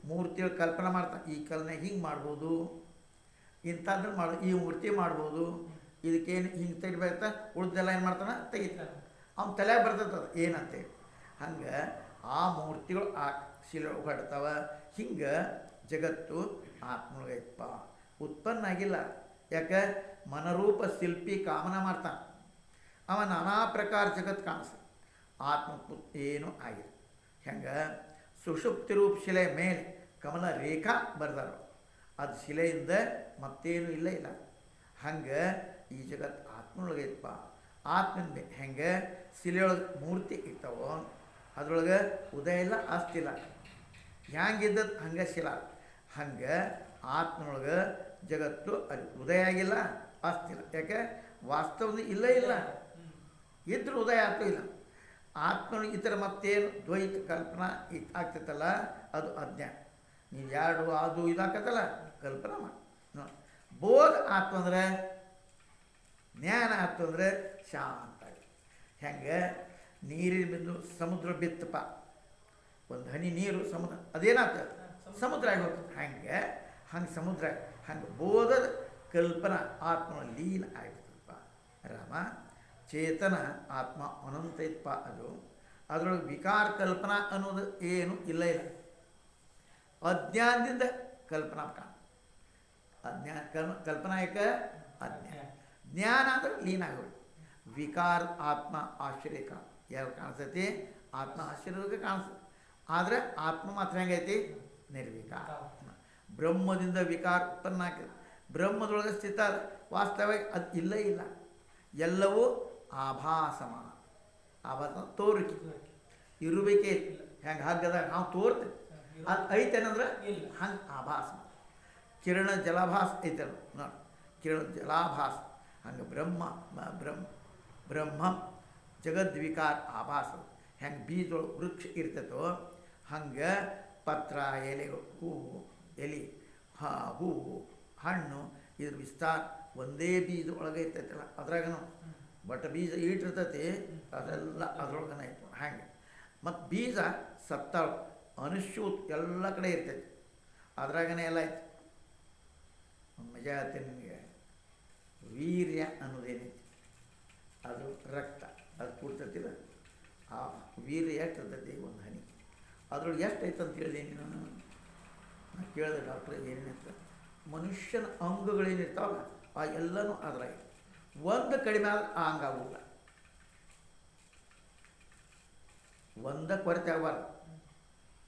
ಮೂರ್ತಿಯೊಳ ಕಲ್ಪನೆ ಮಾಡ್ತಾನೆ, ಈ ಕಲ್ಪನೆ ಹಿಂಗೆ ಮಾಡ್ಬೋದು, ಇಂಥದ್ದು ಈ ಮೂರ್ತಿ ಮಾಡ್ಬೋದು, ಇದಕ್ಕೇನು ಹಿಂಗೆ ತೆಗಿಬೇಕಾ, ಉಳಿದೆಲ್ಲ ಏನು ಮಾಡ್ತಾನೆ ತೆಗಿತಾನೆ, ಅವ್ನ ತಲೆಯಾಗ ಬರ್ತೈತದ ಏನಂತೇಳಿ. ಹಂಗೆ ಆ ಮೂರ್ತಿಗಳು ಆ ಶಿಲೆ ಹೊಡ್ತಾವ. ಹಿಂಗೆ ಜಗತ್ತು ಆತ್ಮೊಳಗೈತಪ್ಪ, ಉತ್ಪನ್ನ ಆಗಿಲ್ಲ. ಯಾಕೆ ಮನರೂಪ ಶಿಲ್ಪಿ ಕಾಮನ ಮಾಡ್ತಾನೆ, ಅವ ನಾನಾ ಪ್ರಕಾರ ಜಗತ್ತು ಕಾಣಿಸ್ತದೆ, ಆತ್ಮ ಏನೂ ಆಗಿದೆ. ಹೆಂಗೆ ಸುಷುಪ್ತಿ ರೂಪ ಶಿಲೆ ಮೇಲೆ ಕಮಲ ರೇಖಾ ಬರ್ದಾರ, ಅದು ಶಿಲೆಯಿಂದ ಮತ್ತೇನು ಇಲ್ಲ ಇಲ್ಲ. ಹಂಗೆ ಈ ಜಗತ್ತು ಆತ್ಮೊಳಗೈತಪ್ಪ. ಆತ್ಮಂದ ಹೆಂಗೆ ಶಿಲೆಯೊಳಗೆ ಮೂರ್ತಿ ಇರ್ತಾವೋ ಅದರೊಳಗೆ ಉದಯ ಇಲ್ಲ ಅಸ್ತಿಲ್ಲ, ಹ್ಯಾಂಗಿದ್ದದ್ದು ಹಂಗೆ ಶಿಲಾ. ಹಂಗೆ ಆತ್ಮನೊಳಗೆ ಜಗತ್ತು ಅಲ್ಲಿ ಉದಯ ಆಗಿಲ್ಲ ಅಸ್ತಿಲ್ಲ. ಯಾಕೆ ವಾಸ್ತವದ ಇಲ್ಲ ಇಲ್ಲ, ಇದ್ರೂ ಉದಯ ಆಗ್ತೂ ಇಲ್ಲ. ಆತ್ಮನಿಗೆ ಈ ಥರ ಮತ್ತೇನು ದ್ವೈತ ಕಲ್ಪನಾ ಆಗ್ತೈತಲ್ಲ ಅದು ಅಜ್ಞಾನ. ನೀವು ಎರಡು ಅದು ಇದಾಕತ್ತಲ್ಲ ಕಲ್ಪನಾ ಮಾಡಿ ನೋಡಿ. ಬೋಧ ಆತು ಅಂದರೆ ಜ್ಞಾನ ಆತು ಅಂದರೆ ಶಾಂತ. ಹೆಂಗೆ ನೀರಿನ ಬಿಂದು ಸಮುದ್ರ ಬಿತ್ತಪ್ಪ, ಒಂದು ಹನಿ ನೀರು ಸಮುದ್ರ ಅದೇನಾಗ್ತದೆ ಸಮುದ್ರ ಆಗಿ ಹೋಗ್ತದೆ. ಹಂಗೆ ಸಮುದ್ರ ಹಂಗೆ ಬೋಧದ ಕಲ್ಪನಾ ಆತ್ಮ ಲೀನ ಆಗಿರ್ತದಪ್ಪ ರಾಮ. ಚೇತನ ಆತ್ಮ ಅನಂತ ಇತ್ತಪ್ಪ, ಅದು ಅದರೊಳಗೆ ವಿಕಾರ ಕಲ್ಪನಾ ಅನ್ನೋದು ಏನು ಇಲ್ಲ ಇಲ್ಲ. ಅಜ್ಞಾನದಿಂದ ಕಲ್ಪನಾ ಕಾಣ, ಅಜ್ಞಾನ ಕಲ್ಪನಾ ಯಾಕೆ ಅಜ್ಞಾನ, ಜ್ಞಾನ ಅಂದ್ರೆ ಲೀನ ಆಗೋದು. ವಿಕಾರ ಆತ್ಮ ಆಶ್ಚರ್ಯ ಯಾವ ಕಾಣಿಸ್ತೈತಿ, ಆತ್ಮ ಆಶ್ಚರ್ಯಕ್ಕೆ ಕಾಣಿಸ್ತದೆ. ಆದರೆ ಆತ್ಮ ಮಾತ್ರ ಹೆಂಗೈತಿ ನಿರ್ವಿಕಾರ. ಬ್ರಹ್ಮದಿಂದ ವಿಕಾರ ಉತ್ಪನ್ನ ಆಗ್ತದೆ, ಬ್ರಹ್ಮದೊಳಗೆ ಸ್ಥಿತ ವಾಸ್ತವ ಅದು ಇಲ್ಲ ಇಲ್ಲ. ಎಲ್ಲವೂ ಆಭಾಸಮಾನ, ಆಭಾಸ ತೋರಿಕೆ ಇರುವಿಕೆ. ಹೆಂಗೆ ಹಗ್ಗದಾಗ ನಾವು ತೋರ್ತೇವೆ ಅದು ಐತೇನಂದ್ರೆ ಹಂಗೆ ಆಭಾಸ. ಕಿರಣ ಜಲಾಭಾಸ ಐತೆ ನೋಡಿ, ಕಿರಣ ಜಲಾಭಾಸ. ಹಂಗೆ ಬ್ರಹ್ಮ ಜಗದ್ವಿಕಾರ ಆಭಾಸ. ಹೆಂಗೆ ಬೀಜದೊಳಗೆ ವೃಕ್ಷ ಇರ್ತೈತೋ ಹಂಗೆ ಪತ್ರ ಎಲೆಗಳು ಹೂವು ಎಲೆ ಹೂವು ಹಣ್ಣು ಇದ್ರ ವಿಸ್ತಾರ ಒಂದೇ ಬೀಜ ಒಳಗೆ ಇರ್ತೈತಲ್ಲ ಅದ್ರಾಗನು. ಬಟ್ ಬೀಜ ಇಟ್ಟಿರ್ತೈತಿ ಅದೆಲ್ಲ ಅದ್ರೊಳಗನ ಐತೆ ಹಂಗೆ. ಮತ್ತು ಬೀಜ ಸತ್ತಾಳ ಅನುಶೂತ್ ಎಲ್ಲ ಕಡೆ ಇರ್ತೈತಿ, ಅದ್ರಾಗನೇ ಎಲ್ಲ ಐತಿ. ನಿಜ ಹೇಳ್ತೇನೆ ನಿಮಗೆ, ವೀರ್ಯ ಅನ್ನೋದೇನೈತಿ ಅದು ರಕ್ತ, ಅದು ಕೂಡ್ತತಿಲ್ಲ, ಆ ವೀರ್ಯ ಎಷ್ಟು ಇರ್ತೈತಿ ಒಂದು ಹನಿ, ಅದ್ರೊಳಗೆ ಎಷ್ಟು ಐತೆ ಅಂತ ಹೇಳಿದೆ ನಾನು ಕೇಳಿದೆ ಡಾಕ್ಟ್ರ್ ಏನೇನಿರ್ತ ಮನುಷ್ಯನ ಅಂಗಗಳೇನಿರ್ತಾವಲ್ಲ ಆ ಎಲ್ಲನೂ ಅದ್ರಾಗ ಒಂದು ಕಡಿಮೆ ಆದ್ರೆ ಆ ಅಂಗ ಆಗೋಲ್ಲ, ಒಂದ ಕೊರತೆ ಆಗಬಾರ್ದು.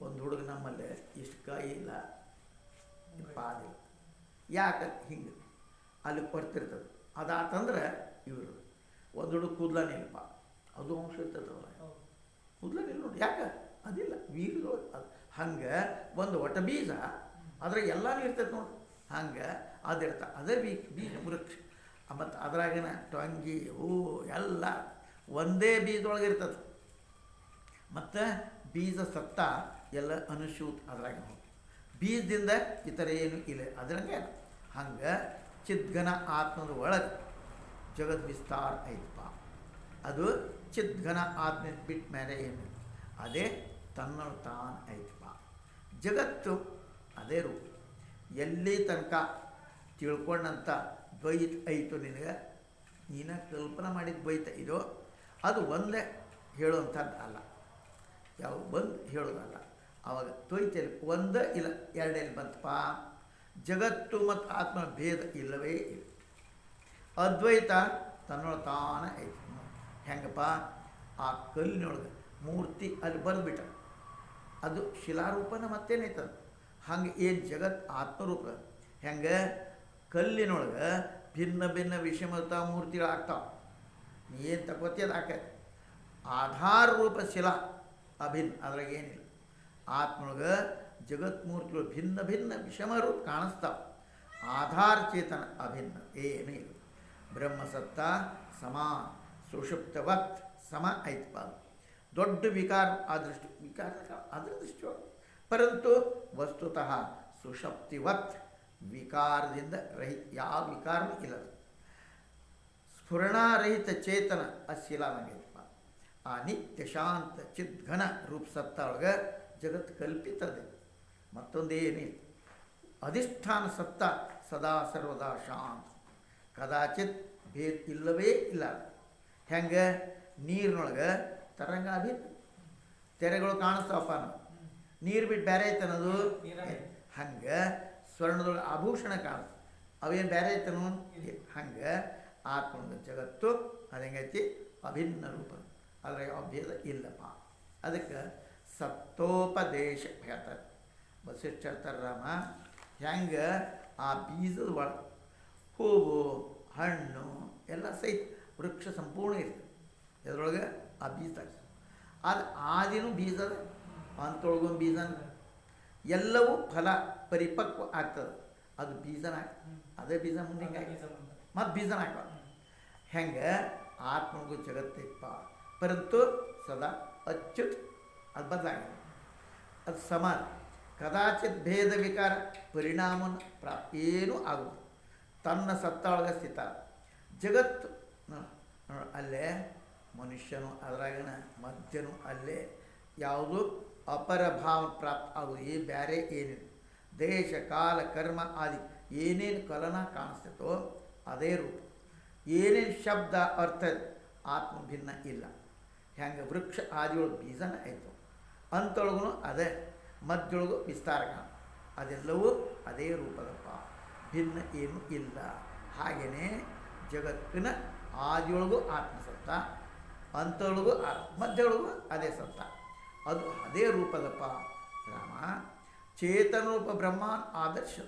ಒಂದು ಹುಡುಗ ನಮ್ಮಲ್ಲೇ ಇಷ್ಟು ಕೈ ಇಲ್ಲ ಪಾದಿಲ್ಲ, ಯಾಕೆ ಹಿಂಗೆ ಅಲ್ಲಿ ಕೊರತಿರ್ತದೆ, ಅದಾತಂದ್ರೆ ಇವರು ಒಂದು ಹುಡುಗ ಕೂದಲನೇ ಇಲ್ಲಪ್ಪ, ಅದು ಅಂಶ ಇರ್ತದಲ್ಲ, ಕೂದಲನೇ ಇಲ್ಲ ನೋಡಿ, ಯಾಕೆ ಅದಿಲ್ಲ ವೀರ್ಯಗಳು ಅದು ಹಂಗೆ ಒಂದು ಒಟ್ಟ ಬೀಜ ಅದ್ರಾಗ ಎಲ್ಲನೂ ಇರ್ತೈತೆ ನೋಡಿ, ಹಂಗೆ ಅದಿರ್ತ ಅದೇ ಬೀಜ ವೃಕ್ಷ. ಮತ್ತು ಅದ್ರಾಗಿನ ಟೊಂಗಿ ಹೂ ಎಲ್ಲ ಒಂದೇ ಬೀಜದೊಳಗೆ ಇರ್ತದೆ. ಮತ್ತು ಬೀಜ ಸತ್ತ ಎಲ್ಲ ಅನುಶೂತ್ ಅದ್ರಾಗ ಹೋಗಿ ಬೀಜದಿಂದ ಈ ಥರ ಏನು ಇಲ್ಲ. ಅದ್ರಂಗೆ ಹಂಗೆ ಚಿದ್ಘನ ಆತ್ಮದ ಒಳಗೆ ಜಗದ್ ವಿಸ್ತಾರ ಐತಪ್ಪ. ಅದು ಚಿದ್ಘನ ಆತ್ಮ ಬಿಟ್ಟ ಮೇಲೆ ಏನು ಅದೇ ತನ್ನಳು ತಾನು ಐತಪ್ಪ. ಜಗತ್ತು ಅದೇ ರೂಪ. ಎಲ್ಲಿ ತನಕ ತಿಳ್ಕೊಂಡಂಥ ದ್ವೈತ ಐತು ನಿನಗೆ, ನೀನು ಕಲ್ಪನೆ ಮಾಡಿದ ದ್ವೈತ ಇದು, ಅದು ಒಂದೇ ಹೇಳುವಂಥದ್ದು ಅಲ್ಲ, ಯಾವ ಬಂದು ಹೇಳೋದಲ್ಲ. ಆವಾಗ ದ್ವೈತಲ್ಲಿ ಒಂದೇ ಇಲ್ಲ ಎರಡೇಲಿ ಬಂತಪ್ಪ. ಜಗತ್ತು ಮತ್ತು ಆತ್ಮ ಭೇದ ಇಲ್ಲವೇ ಇಲ್ಲ. ಅದ್ವೈತ ತನ್ನೊಳಗೆ ತಾನೇ ಐತಿ. ಹೆಂಗಪ್ಪ, ಆ ಕಲ್ಲಿನೊಳಗೆ ಮೂರ್ತಿ ಅಲ್ಲಿ ಬರೆದ್ಬಿಟ್ಟ, ಅದು ಶಿಲಾರೂಪನ ಮತ್ತೇನೈತದ. ಹಂಗೆ ಏನು ಜಗತ್ ಆತ್ಮರೂಪ, ಹೆಂಗೆ ಕಲ್ಲಿನೊಳಗೆ ಭಿನ್ನ ಭಿನ್ನ ವಿಷಮತ ಮೂರ್ತಿಗಳಾಗ್ತಾವೆ. ನೀ ಏನು ತಗೋತಿ ಅದು ಆಕೈತಿ. ಆಧಾರ ರೂಪ ಶಿಲಾ ಅಭಿನ್ನ, ಅದ್ರಾಗ ಏನಿಲ್ಲ. ಆತ್ಮೊಳಗೆ ಜಗತ್ ಮೂರ್ತಿಗಳು ಭಿನ್ನ ಭಿನ್ನ ವಿಷಮ ರೂಪ ಕಾಣಿಸ್ತಾವೆ. ಆಧಾರ ಚೇತನ ಅಭಿನ್ನ ಏನೂ ಇಲ್ಲ. ಬ್ರಹ್ಮಸತ್ತ ಸಮಾನ ಸುಷುಪ್ತವತ್ ಸಮ ಐತಪ್ಪ. ಅದು ದೊಡ್ಡ ವಿಕಾರ ಆ ದೃಷ್ಟಿ, ವಿಕಾರ ಅದರ ದೃಷ್ಟಿಯೊಳಗೆ, ಪರಂತು ವಸ್ತುತಃ ಸುಷಪ್ತಿವತ್ ವಿಕಾರದಿಂದ ರಹಿತ, ಯಾವ ವಿಕಾರವೂ ಇಲ್ಲದು. ಸ್ಫುರಣಾರಹಿತ ಚೇತನ ಅಶಿಲಾನಗೈತಪ್ಪ. ಆ ನಿತ್ಯ ಶಾಂತ ಚಿದ್ಘನ ರೂಪ ಸತ್ತ ಒಳಗೆ ಜಗತ್ತು ಕಲ್ಪಿತದೆ, ಮತ್ತೊಂದೇನಿಲ್ಲ. ಅಧಿಷ್ಠಾನ ಸತ್ತ ಸದಾ ಸರ್ವದಾ ಶಾಂತ, ಕದಾಚಿತ್ ಭೇದ ಇಲ್ಲವೇ ಇಲ್ಲ. ಹೆಂಗೆ ನೀರಿನೊಳಗೆ ತರಂಗ ಅಭಿನ್ನ, ತೆರೆಗಳು ಕಾಣಿಸ್ತಾವಪ್ಪ, ನೀರು ಬಿಟ್ಟು ಬೇರೆ ಐತನದು. ಹಂಗೆ ಸ್ವರ್ಣದೊಳಗೆ ಆಭೂಷಣ ಕಾಣಿಸ್ತು, ಅವೇನು ಬೇರೆ ಐತನೋ. ಹಂಗೆ ಆತ್ಮದ ಜಗತ್ತು ಅದು ಹೆಂಗೈತಿ ಅಭಿನ್ನ ರೂಪ, ಆದರೆ ಯಾವ ಭೇದ ಇಲ್ಲಪ್ಪ. ಅದಕ್ಕೆ ಸತ್ತೋಪದೇಶ ಹೇಳ್ತಾರೆ ವಸಿಷ್ಠ ಹೇಳ್ತಾರೆ, ರಾಮ ಹೆಂಗೆ ಆ ಬೀಜದ ಒಳಗೆ ಹೂವು ಹಣ್ಣು ಎಲ್ಲ ಸಹಿತ ವೃಕ್ಷ ಸಂಪೂರ್ಣ ಇರ್ತದೆ. ಇದರೊಳಗೆ ಆ ಬೀಜ ಅದು ಆದಿನೂ ಬೀಜದ, ಅಂಥೊಳಗೊಂದು ಬೀಜ, ಎಲ್ಲವೂ ಫಲ ಪರಿಪಕ್ವ ಆಗ್ತದೆ. ಅದು ಬೀಜನ, ಅದೇ ಬೀಜ ಮುಂದೆ ಹಿಂಗಾಗಿ ಮತ್ತು ಬೀಜನ ಹಾಕ. ಹೆಂಗೆ ಆತ್ಮಗೂ ಜಗತ್ತಿಪ್ಪ, ಪರಂತು ಸದಾ ಅಚ್ಯುತ್, ಅದು ಬದಲಾಗಿದೆ, ಅದು ಸಮಾನ. ಕದಾಚಿತ್ ಭೇದ ವಿಕಾರ ಪರಿಣಾಮನ ಏನೂ ಆಗುವುದು. ತನ್ನ ಸತ್ತೊಳಗೆ ಸ್ಥಿತ ಜಗತ್ತು ಅಲ್ಲೇ, ಮನುಷ್ಯನು ಅದರಾಗಿನ ಮಧ್ಯನೂ ಅಲ್ಲೇ, ಯಾವುದು ಅಪರ ಭಾವ ಪ್ರಾಪ್ತ ಆಗುವುದು. ಬೇರೆ ಏನಿದೆ, ದೇಶ ಕಾಲ ಕರ್ಮ ಆದಿ ಏನೇನು ಕಲನ ಕಾಣಿಸ್ತೈತೋ ಅದೇ ರೂಪ. ಏನೇನು ಶಬ್ದ ಅರ್ಥ ಆತ್ಮ ಭಿನ್ನ ಇಲ್ಲ. ಹೆಂಗೆ ವೃಕ್ಷ ಆದಿಯೊಳಗೆ ಬೀಜನ ಆಯಿತು, ಅಂಥೊಳಗೂ ಅದೇ, ಮಧ್ಯೊಳಗೂ ವಿಸ್ತಾರ ಕಾಣ, ಅದೆಲ್ಲವೂ ಅದೇ ರೂಪದಪ್ಪ, ಭಿನ್ನ ಏನೂ ಇಲ್ಲ. ಹಾಗೆಯೇ ಜಗತ್ತಿನ ಆದಿಯೊಳಗೂ ಆತ್ಮಸತ್ತ, ಅಂಥೊಳಗೂ ಮಧ್ಯೊಳಗೂ ಅದೇ ಸತ್ತ, ಅದು ಅದೇ ರೂಪದಪ್ಪ ರಾಮ. ಚೇತನರೂಪ ಬ್ರಹ್ಮಾನ್ ಆದರ್ಶ,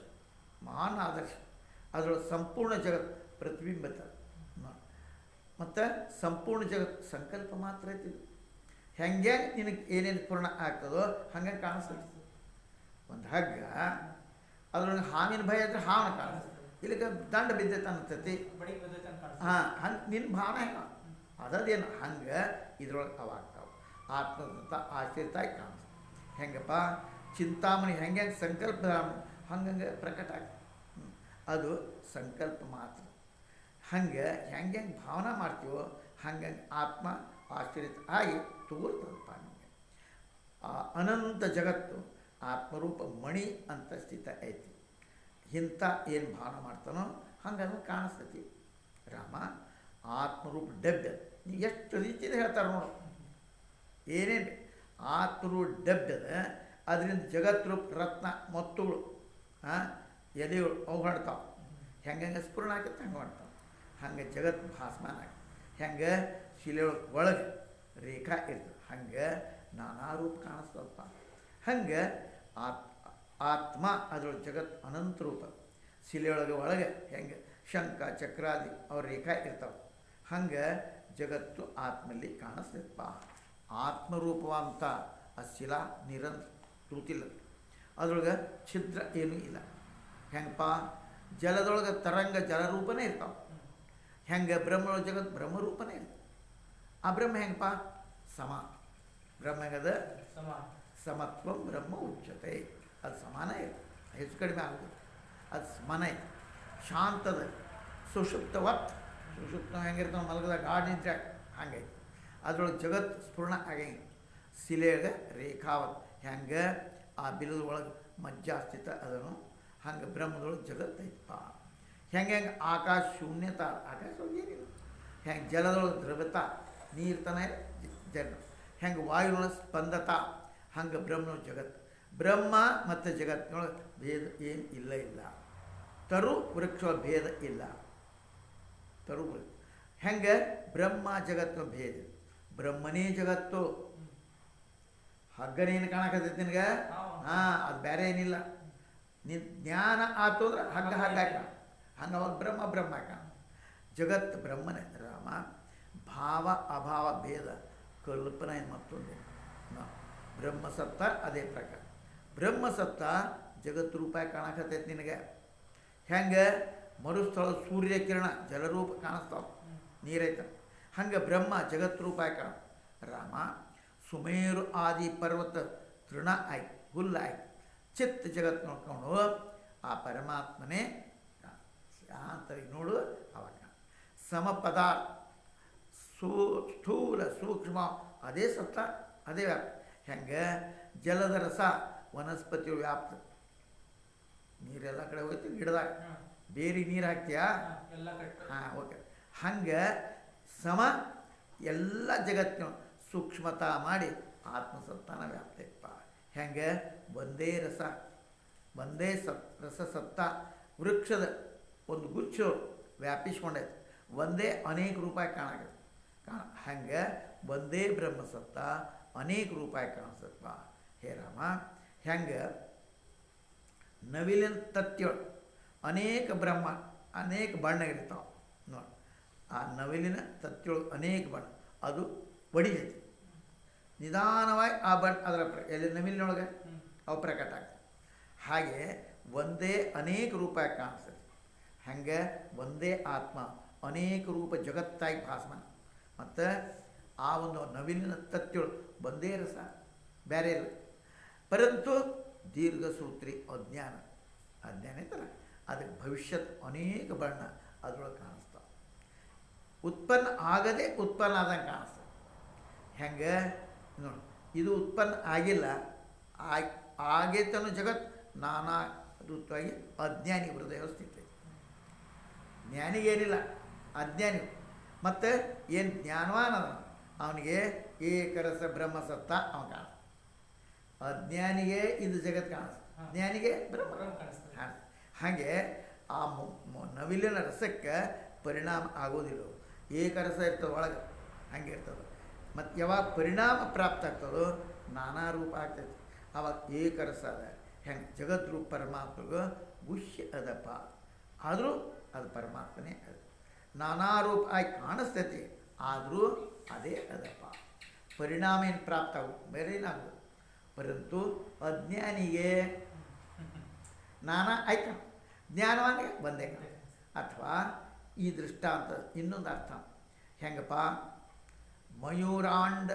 ಮಹಾನ್ ಆದರ್ಶ. ಅದರೊಳಗೆ ಸಂಪೂರ್ಣ ಜಗತ್ತು ಪ್ರತಿಬಿಂಬಿತ, ಮತ್ತು ಸಂಪೂರ್ಣ ಜಗತ್ತು ಸಂಕಲ್ಪ ಮಾತ್ರ ಐತಿ. ಹೆಂಗೆ ನಿನಗೆ ಏನೇನು ಪೂರ್ಣ ಆಗ್ತದೋ ಹಂಗೆ ಕಾಣಿಸ್ತದೆ. ಒಂದು ಹಗ್ಗ ಅದ್ರೊಳಗೆ ಹಾವಿನ ಭಯ ಇದ್ರೆ ಹಾವನ ಕಾಣಿಸ್ತದೆ, ಇಲ್ಲಿಗೆ ದಂಡ ಬಿದ್ದೈತೆ ಅನ್ನತೈತಿ. ಹಾಂ, ಹಂಗೆ ನಿನ್ನ ಭಾವನ ಹೆಂಗೆ ಅದದೇನು ಹಂಗೆ ಇದ್ರೊಳಗೆ ಅವಾಗ್ತಾವೆ. ಆತ್ಮದಂತ ಆಶ್ರಿತಾಗಿ ಕಾಣಿಸ್ತದೆ. ಹೆಂಗಪ್ಪ ಚಿಂತಾಮಣಿ ಹೆಂಗೆ ಸಂಕಲ್ಪ ಹಂಗಂಗೆ ಪ್ರಕಟ ಆಗ್ತದೆ, ಅದು ಸಂಕಲ್ಪ ಮಾತ್ರ. ಹಂಗೆ ಹೆಂಗೆ ಭಾವನಾ ಮಾಡ್ತೀವೋ ಹಂಗೆ ಆತ್ಮ ಆಶ್ರಿತ ಆಗಿ ತೋರ್ತದಪ್ಪ ನಿಮಗೆ. ಆ ಅನಂತ ಜಗತ್ತು ಆತ್ಮರೂಪ ಮಣಿ ಅಂತ ಸ್ಥಿತ ಐತಿ. ಇಂಥ ಏನು ಭಾವನೆ ಮಾಡ್ತಾನೋ ಹಂಗೆ ಅದನ್ನು ಕಾಣಿಸ್ತೈತಿ. ರಾಮ ಆತ್ಮರೂಪ ಡಬ್ಬ್ಯ, ನೀವು ಎಷ್ಟು ರೀತಿಯಿಂದ ಹೇಳ್ತಾರೆ ನೋಡು, ಏನೇನು ಆತ್ಮರೂಪ ಡಬ್ಬ್ಯದ, ಅದರಿಂದ ಜಗತ್ರೂಪ ರತ್ನ ಮೊತ್ತುಗಳು ಎಲೆಗಳು ಅವು ಹೊಡ್ತಾವೆ. ಹೆಂಗೆ ಸ್ಫುರಣ ಆಗುತ್ತೆ ಹಂಗೆ ಹೊಡ್ತಾವೆ. ಹಂಗೆ ಜಗತ್ತು ಭಾಸಮಾನ ಆಗಿ, ಹೆಂಗೆ ಶಿಲೆ ಒಳಗೆ ರೇಖಾ ಇರ್ತದೆ, ಹಂಗೆ ನಾನಾ ರೂಪ ಕಾಣಿಸ್ತದಪ್ಪ. ಹಂಗೆ ಆತ್ಮ ಅದರೊಳಗೆ ಜಗತ್ತು ಅನಂತ ರೂಪ. ಶಿಲೆಯೊಳಗೆ ಒಳಗೆ ಹೆಂಗೆ ಶಂಖ ಚಕ್ರಾದಿ ಅವ್ರ ರೇಖಾ ಇರ್ತಾವೆ, ಹಂಗೆ ಜಗತ್ತು ಆತ್ಮಲ್ಲಿ ಕಾಣಿಸ್ತೈತಪ್ಪ. ಆತ್ಮರೂಪವಂತ ಆ ಶಿಲಾ ನಿರಂತರ ತೂತಿಲ್ಲ, ಅದ್ರೊಳಗೆ ಛಿದ್ರ ಏನೂ ಇಲ್ಲ. ಹೆಂಗಪ್ಪ ಜಲದೊಳಗೆ ತರಂಗ ಜಲರೂಪನೇ ಇರ್ತಾವೆ, ಹೆಂಗೆ ಬ್ರಹ್ಮೊಳಗೆ ಜಗತ್ತು ಬ್ರಹ್ಮರೂಪನೇ ಇರ್ತದೆ. ಆ ಬ್ರಹ್ಮ ಹೆಂಗಪ್ಪ ಸಮ, ಬ್ರಹ್ಮ ಹೆಂಗದ ಸಮತ್ವ ಬ್ರಹ್ಮ ಉಚ್ಯತೆ, ಅದು ಸಮಾನ ಇದೆ, ಹೆಚ್ಚು ಕಡಿಮೆ ಆಗೋದು, ಅದು ಸಮಾನ ಇದೆ. ಶಾಂತದ ಸುಷುಪ್ತವತ್, ಸುಷುಪ್ತ ಹೆಂಗಿರ್ತಾವೆ ಮಲಗದ ಗಾಢ ನಿದ್ರೆ ಹಂಗೈತೆ. ಅದ್ರೊಳಗೆ ಜಗತ್ತು ಸ್ಫುರಣ ಆಗಂಗೆ. ಶಿಲೆಗೆ ರೇಖಾವತ್, ಹೆಂಗೆ ಆ ಬಿಲದ ಒಳಗೆ ಮಜ್ಜಾಸ್ಥಿತ ಅದನ್ನು ಹಂಗೆ ಬ್ರಹ್ಮದೊಳಗೆ ಜಗತ್ತು ಐತಪ್ಪ. ಹೆಂಗೆ ಆಕಾಶ ಶೂನ್ಯತ, ಆಕಾಶ ಏನಿಲ್ಲ. ಹೆಂಗೆ ಜಲದೊಳಗೆ ದ್ರವ್ಯತಾ ನೀರ್ತನೇ ಜಲ, ಹೆಂಗೆ ವಾಯುನೊಳಗೆ ಸ್ಪಂದತ, ಹಂಗೆ ಬ್ರಹ್ಮನೊಳಗೆ ಜಗತ್ತು. ಬ್ರಹ್ಮ ಮತ್ತು ಜಗತ್ತಿನೊಳಗೆ ಭೇದ ಏನು ಇಲ್ಲ ಇಲ್ಲ. ತರು ವೃಕ್ಷ ಭೇದ ಇಲ್ಲ. ತರು ಹೆಂಗೆ ಬ್ರಹ್ಮ ಜಗತ್ತು ಭೇದ, ಬ್ರಹ್ಮನೇ ಜಗತ್ತು. ಹಗ್ಗನೇನು ಕಾಣಕತ್ತೈತಿ ನಿನಗೆ? ಅದು ಬೇರೆ ಏನಿಲ್ಲ. ನಿನ್ನ ಜ್ಞಾನ ಆತು ಅಂದ್ರೆ ಹಗ್ಗ ಹಗ್ಗಾಕ, ಹಂಗೆ ಅವಾಗ ಬ್ರಹ್ಮ ಬ್ರಹ್ಮ ಕಾಣ. ಜಗತ್ತು ಬ್ರಹ್ಮನೇ. ರಾಮ ಭಾವ ಅಭಾವ ಭೇದ ಕಲ್ಪನೆ ಮತ್ತೊಂದು ಬ್ರಹ್ಮಸತ್ತ ಅದೇ ಪ್ರಕಾರ. ಬ್ರಹ್ಮಸತ್ತ ಜಗತ್ತು ರೂಪಾಯಿ ಕಾಣಕತ್ತೈತಿ ನಿನಗೆ. ಹೆಂಗೆ ಮರುಸ್ಥಳ ಸೂರ್ಯ ಕಿರಣ ಜಲರೂಪ ಕಾಣಿಸ್ತಾವ, ನೀರೈತ, ಹಂಗೆ ಬ್ರಹ್ಮ ಜಗತ್ತು ರೂಪಾಯಿ ಕಾಣ. ರಾಮ ಸುಮೇರು ಆದಿ ಪರ್ವತ ತೃಣ ಆಯ್ತು, ಹುಲ್ಲಾಯ್ತು, ಚಿತ್ತ ಜಗತ್ತು ನೋಡ್ಕೊಂಡು ಆ ಪರಮಾತ್ಮನೇ ಶಾಂತರಿಗೆ ನೋಡು ಅವಾಗ. ಸಮಪದಾರ್ಥ ಸ್ಥೂಲ ಸೂಕ್ಷ್ಮ ಅದೇ ಸತ್ತ ಅದೇ ವ್ಯಾಪ್ತ. ಹೆಂಗೆ ಜಲದ ರಸ ವನಸ್ಪತಿಯು ವ್ಯಾಪ್ತ, ನೀರೆಲ್ಲ ಕಡೆ ಹೋಯ್ತು, ಗಿಡದಾಗ ಬೇರೆ ನೀರು ಹಾಕ್ತೀಯಾ? ಓಕೆ. ಹಂಗೆ ಸಮ ಎಲ್ಲ ಜಗತ್ತಿನ ಸೂಕ್ಷ್ಮತಾ ಮಾಡಿ ಆತ್ಮಸತ್ತಾನ ವ್ಯಾಪ್ತೈತಪ್ಪ. ಹೆಂಗೆ ಒಂದೇ ರಸ, ಒಂದೇ ರಸಸತ್ತ ವೃಕ್ಷದ ಒಂದು ಗುಚ್ಛ ವ್ಯಾಪಿಸ್ಕೊಂಡೈತೆ, ಒಂದೇ ಅನೇಕ ರೂಪಾಯಿ ಕಾಣಾಗತ್ತೆ ಹಂಗೆ ಒಂದೇ ಬ್ರಹ್ಮಸತ್ತ ಅನೇಕ ರೂಪಾಯಿ ಕಾಣಿಸ್ತಪ್ಪ. ಹೇ ರಾಮ, ಹೆಂಗೆ ನವಿಲಿನ ತತ್ತಿಯೊಳಗೆ ಅನೇಕ ಬ್ರಹ್ಮ ಅನೇಕ ಬಣ್ಣ ಇರ್ತಾವೆ ನೋಡಿ. ಆ ನವಿಲಿನ ತತ್ತಿಯೊಳಗೆ ಅನೇಕ ಬಣ್ಣ, ಅದು ಒಡಿತೈತಿ ನಿಧಾನವಾಗಿ ಆ ಬಣ್ಣ ಅದರ ಎಲ್ಲಿ ನವಿಲಿನೊಳಗೆ ಅವು ಪ್ರಕಟ ಆಗ್ತದೆ. ಹಾಗೆ ಒಂದೇ ಅನೇಕ ರೂಪಾಯಿ ಕಾಣಿಸ್ತದೆ. ಹಾಗೆ ಒಂದೇ ಆತ್ಮ ಅನೇಕ ರೂಪ ಜಗತ್ತಾಗಿ ಭಾಸಮಾನ. ಮತ್ತು ಆ ಒಂದು ನವಿಲಿನ ತತ್ತಿಯೊಳಗೆ ಒಂದೇ ರಸ, ಬೇರೆ ಇಲ್ಲ. ಪರಂತು ದೀರ್ಘಸೂತ್ರಿ ಅಜ್ಞಾನ, ಅಜ್ಞಾನ ಐತಲ್ಲ, ಅದಕ್ಕೆ ಭವಿಷ್ಯತ್ ಅನೇಕ ಬಣ್ಣ ಅದರೊಳಗೆ ಕಾಣಿಸ್ತಾವೆ. ಉತ್ಪನ್ನ ಆಗದೆ ಉತ್ಪನ್ನ ಆದಂಗೆ ಕಾಣಿಸ್ತದೆ. ಹೆಂಗೆ ನೋಡಿ, ಇದು ಉತ್ಪನ್ನ ಆಗಿಲ್ಲ, ಆಗೇತನು ಜಗತ್ ನಾನಾ ರೂಪವಾಗಿ ಅಜ್ಞಾನಿ ಹೃದಯ ಸ್ಥಿತಿ. ಜ್ಞಾನಿಗೇನಿಲ್ಲ, ಅಜ್ಞಾನಿ. ಮತ್ತು ಏನು ಜ್ಞಾನವಾನ ಅದ ಅವನಿಗೆ ಏಕರಸ ಬ್ರಹ್ಮಸತ್ತ ಅವನು ಕಾಣ. ಅಜ್ಞಾನಿಗೆ ಇದು ಜಗತ್ತು ಕಾಣಿಸ್ತದೆ, ಜ್ಞಾನಿಗೆ ಬ್ರಹ್ಮ ಕಾಣಿಸ್ತದೆ. ಹಾಗೆ ಆ ನವಿಲಿನ ರಸಕ್ಕೆ ಪರಿಣಾಮ ಆಗೋದಿಲ್ಲ. ಏಕರಸ ಇರ್ತದೆ ಒಳಗೆ, ಹಂಗೆ ಇರ್ತದೆ. ಮತ್ತು ಯಾವಾಗ ಪರಿಣಾಮ ಪ್ರಾಪ್ತ ಆಗ್ತದೋ ನಾನಾ ರೂಪ ಆಗ್ತೈತಿ, ಅವಾಗ ಏಕರಸ ಅದ. ಹೆಂಗೆ ಜಗದ್ರೂಪ ಪರಮಾತ್ಮಗೂ ಗುಷ್ಯ ಅದಪ್ಪ, ಆದರೂ ಅದು ಪರಮಾತ್ಮನೇ ಅದು. ನಾನಾ ರೂಪ ಆಗಿ ಕಾಣಿಸ್ತೈತಿ, ಆದರೂ ಅದೇ ಅದಪ್ಪ. ಪರಿಣಾಮ ಏನು ಪ್ರಾಪ್ತ ಆಗೋದು ಬೇರೆ ಏನಾಗೋದು. ಪರಂತು ಅಜ್ಞಾನಿಗೆ ನಾನಾ ಆಯ್ತು, ಜ್ಞಾನವಾನಿಗೆ ಬಂದೇ. ಅಥವಾ ಈ ದೃಷ್ಟಾಂತ ಇನ್ನೊಂದು ಅರ್ಥ ಹೆಂಗಪ್ಪ, ಮಯೂರಾಂಡ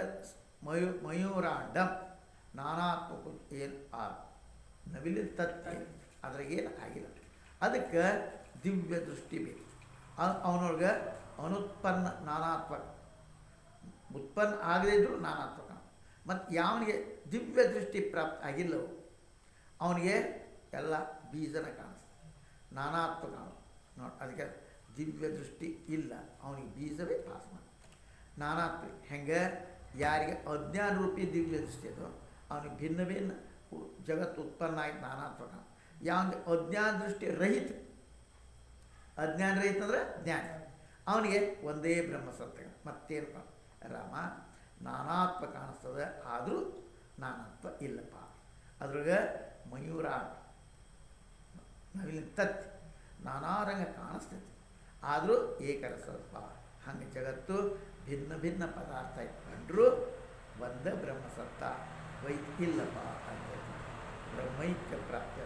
ನಾನಾತ್ಮಕ ಏನು ಆ ನವಿಲಿನ ತತ್ವ ಅದ್ರಾಗೇನು ಆಗಿಲ್ಲ, ಅದಕ್ಕೆ ದಿವ್ಯ ದೃಷ್ಟಿ ಬೇಕು. ಅವನೊಳಗೆ ಅನುತ್ಪನ್ನ ನಾನಾತ್ಮಕ, ಉತ್ಪನ್ನ ಆಗದೇ ಇದ್ದರೂ ನಾನಾತ್ಮಕ. ಮತ್ತು ಯಾವನಿಗೆ ದಿವ್ಯ ದೃಷ್ಟಿ ಪ್ರಾಪ್ತ ಆಗಿಲ್ಲವೋ ಅವನಿಗೆ ಎಲ್ಲ ಬೀಜನ ಕಾಣಿಸ್ತದೆ. ನಾನಾತ್ವ ಕಾಣ ನೋಡಿ. ಅದಕ್ಕೆ ದಿವ್ಯ ದೃಷ್ಟಿ ಇಲ್ಲ, ಅವನಿಗೆ ಬೀಜವೇ ಪಾಸ್ ಮಾಡಿ. ನಾನಾತ್ವ ಹೆಂಗೆ ಯಾರಿಗೆ ಅಜ್ಞಾನ ರೂಪಿ ದಿವ್ಯ ದೃಷ್ಟಿ ಅದು ಅವನಿಗೆ ಭಿನ್ನ ಭಿನ್ನ ಜಗತ್ತು ಉತ್ಪನ್ನ ಆಯ್ತು ನಾನಾತ್ವ ಕಾಣ. ಯಾವಂಗೆ ಅಜ್ಞಾನ ದೃಷ್ಟಿ ರಹಿತ, ಅಜ್ಞಾನ ರಹಿತ ಅಂದರೆ ಜ್ಞಾನ, ಅವನಿಗೆ ಒಂದೇ ಬ್ರಹ್ಮಸತ್ಯ. ಮತ್ತೇನು ಕಾಣ ರಾಮ ನಾನಾತ್ವ ಕಾಣಿಸ್ತದೆ, ಆದರೂ ನಾನಾತ್ವ ಇಲ್ಲಪ್ಪ. ಅದ್ರೊಳಗೆ ಮಯೂರ ನಾವಿಲ್ಲಿ ತತ್ತಿ ನಾನಾ ರಂಗ ಕಾಣಿಸ್ತೈತಿ, ಆದರೂ ಏಕರಸಪ್ಪ. ಹಂಗೆ ಜಗತ್ತು ಭಿನ್ನ ಭಿನ್ನ ಪದಾರ್ಥ ಇಟ್ಕೊಂಡ್ರೂ ಒಂದೇ ಬ್ರಹ್ಮಸತ್ತ ವೈತ್ ಇಲ್ಲಪ್ಪ ಅಂತ ಬ್ರಹ್ಮೈಕ್ಯ ಪ್ರಾಪ್ತಿ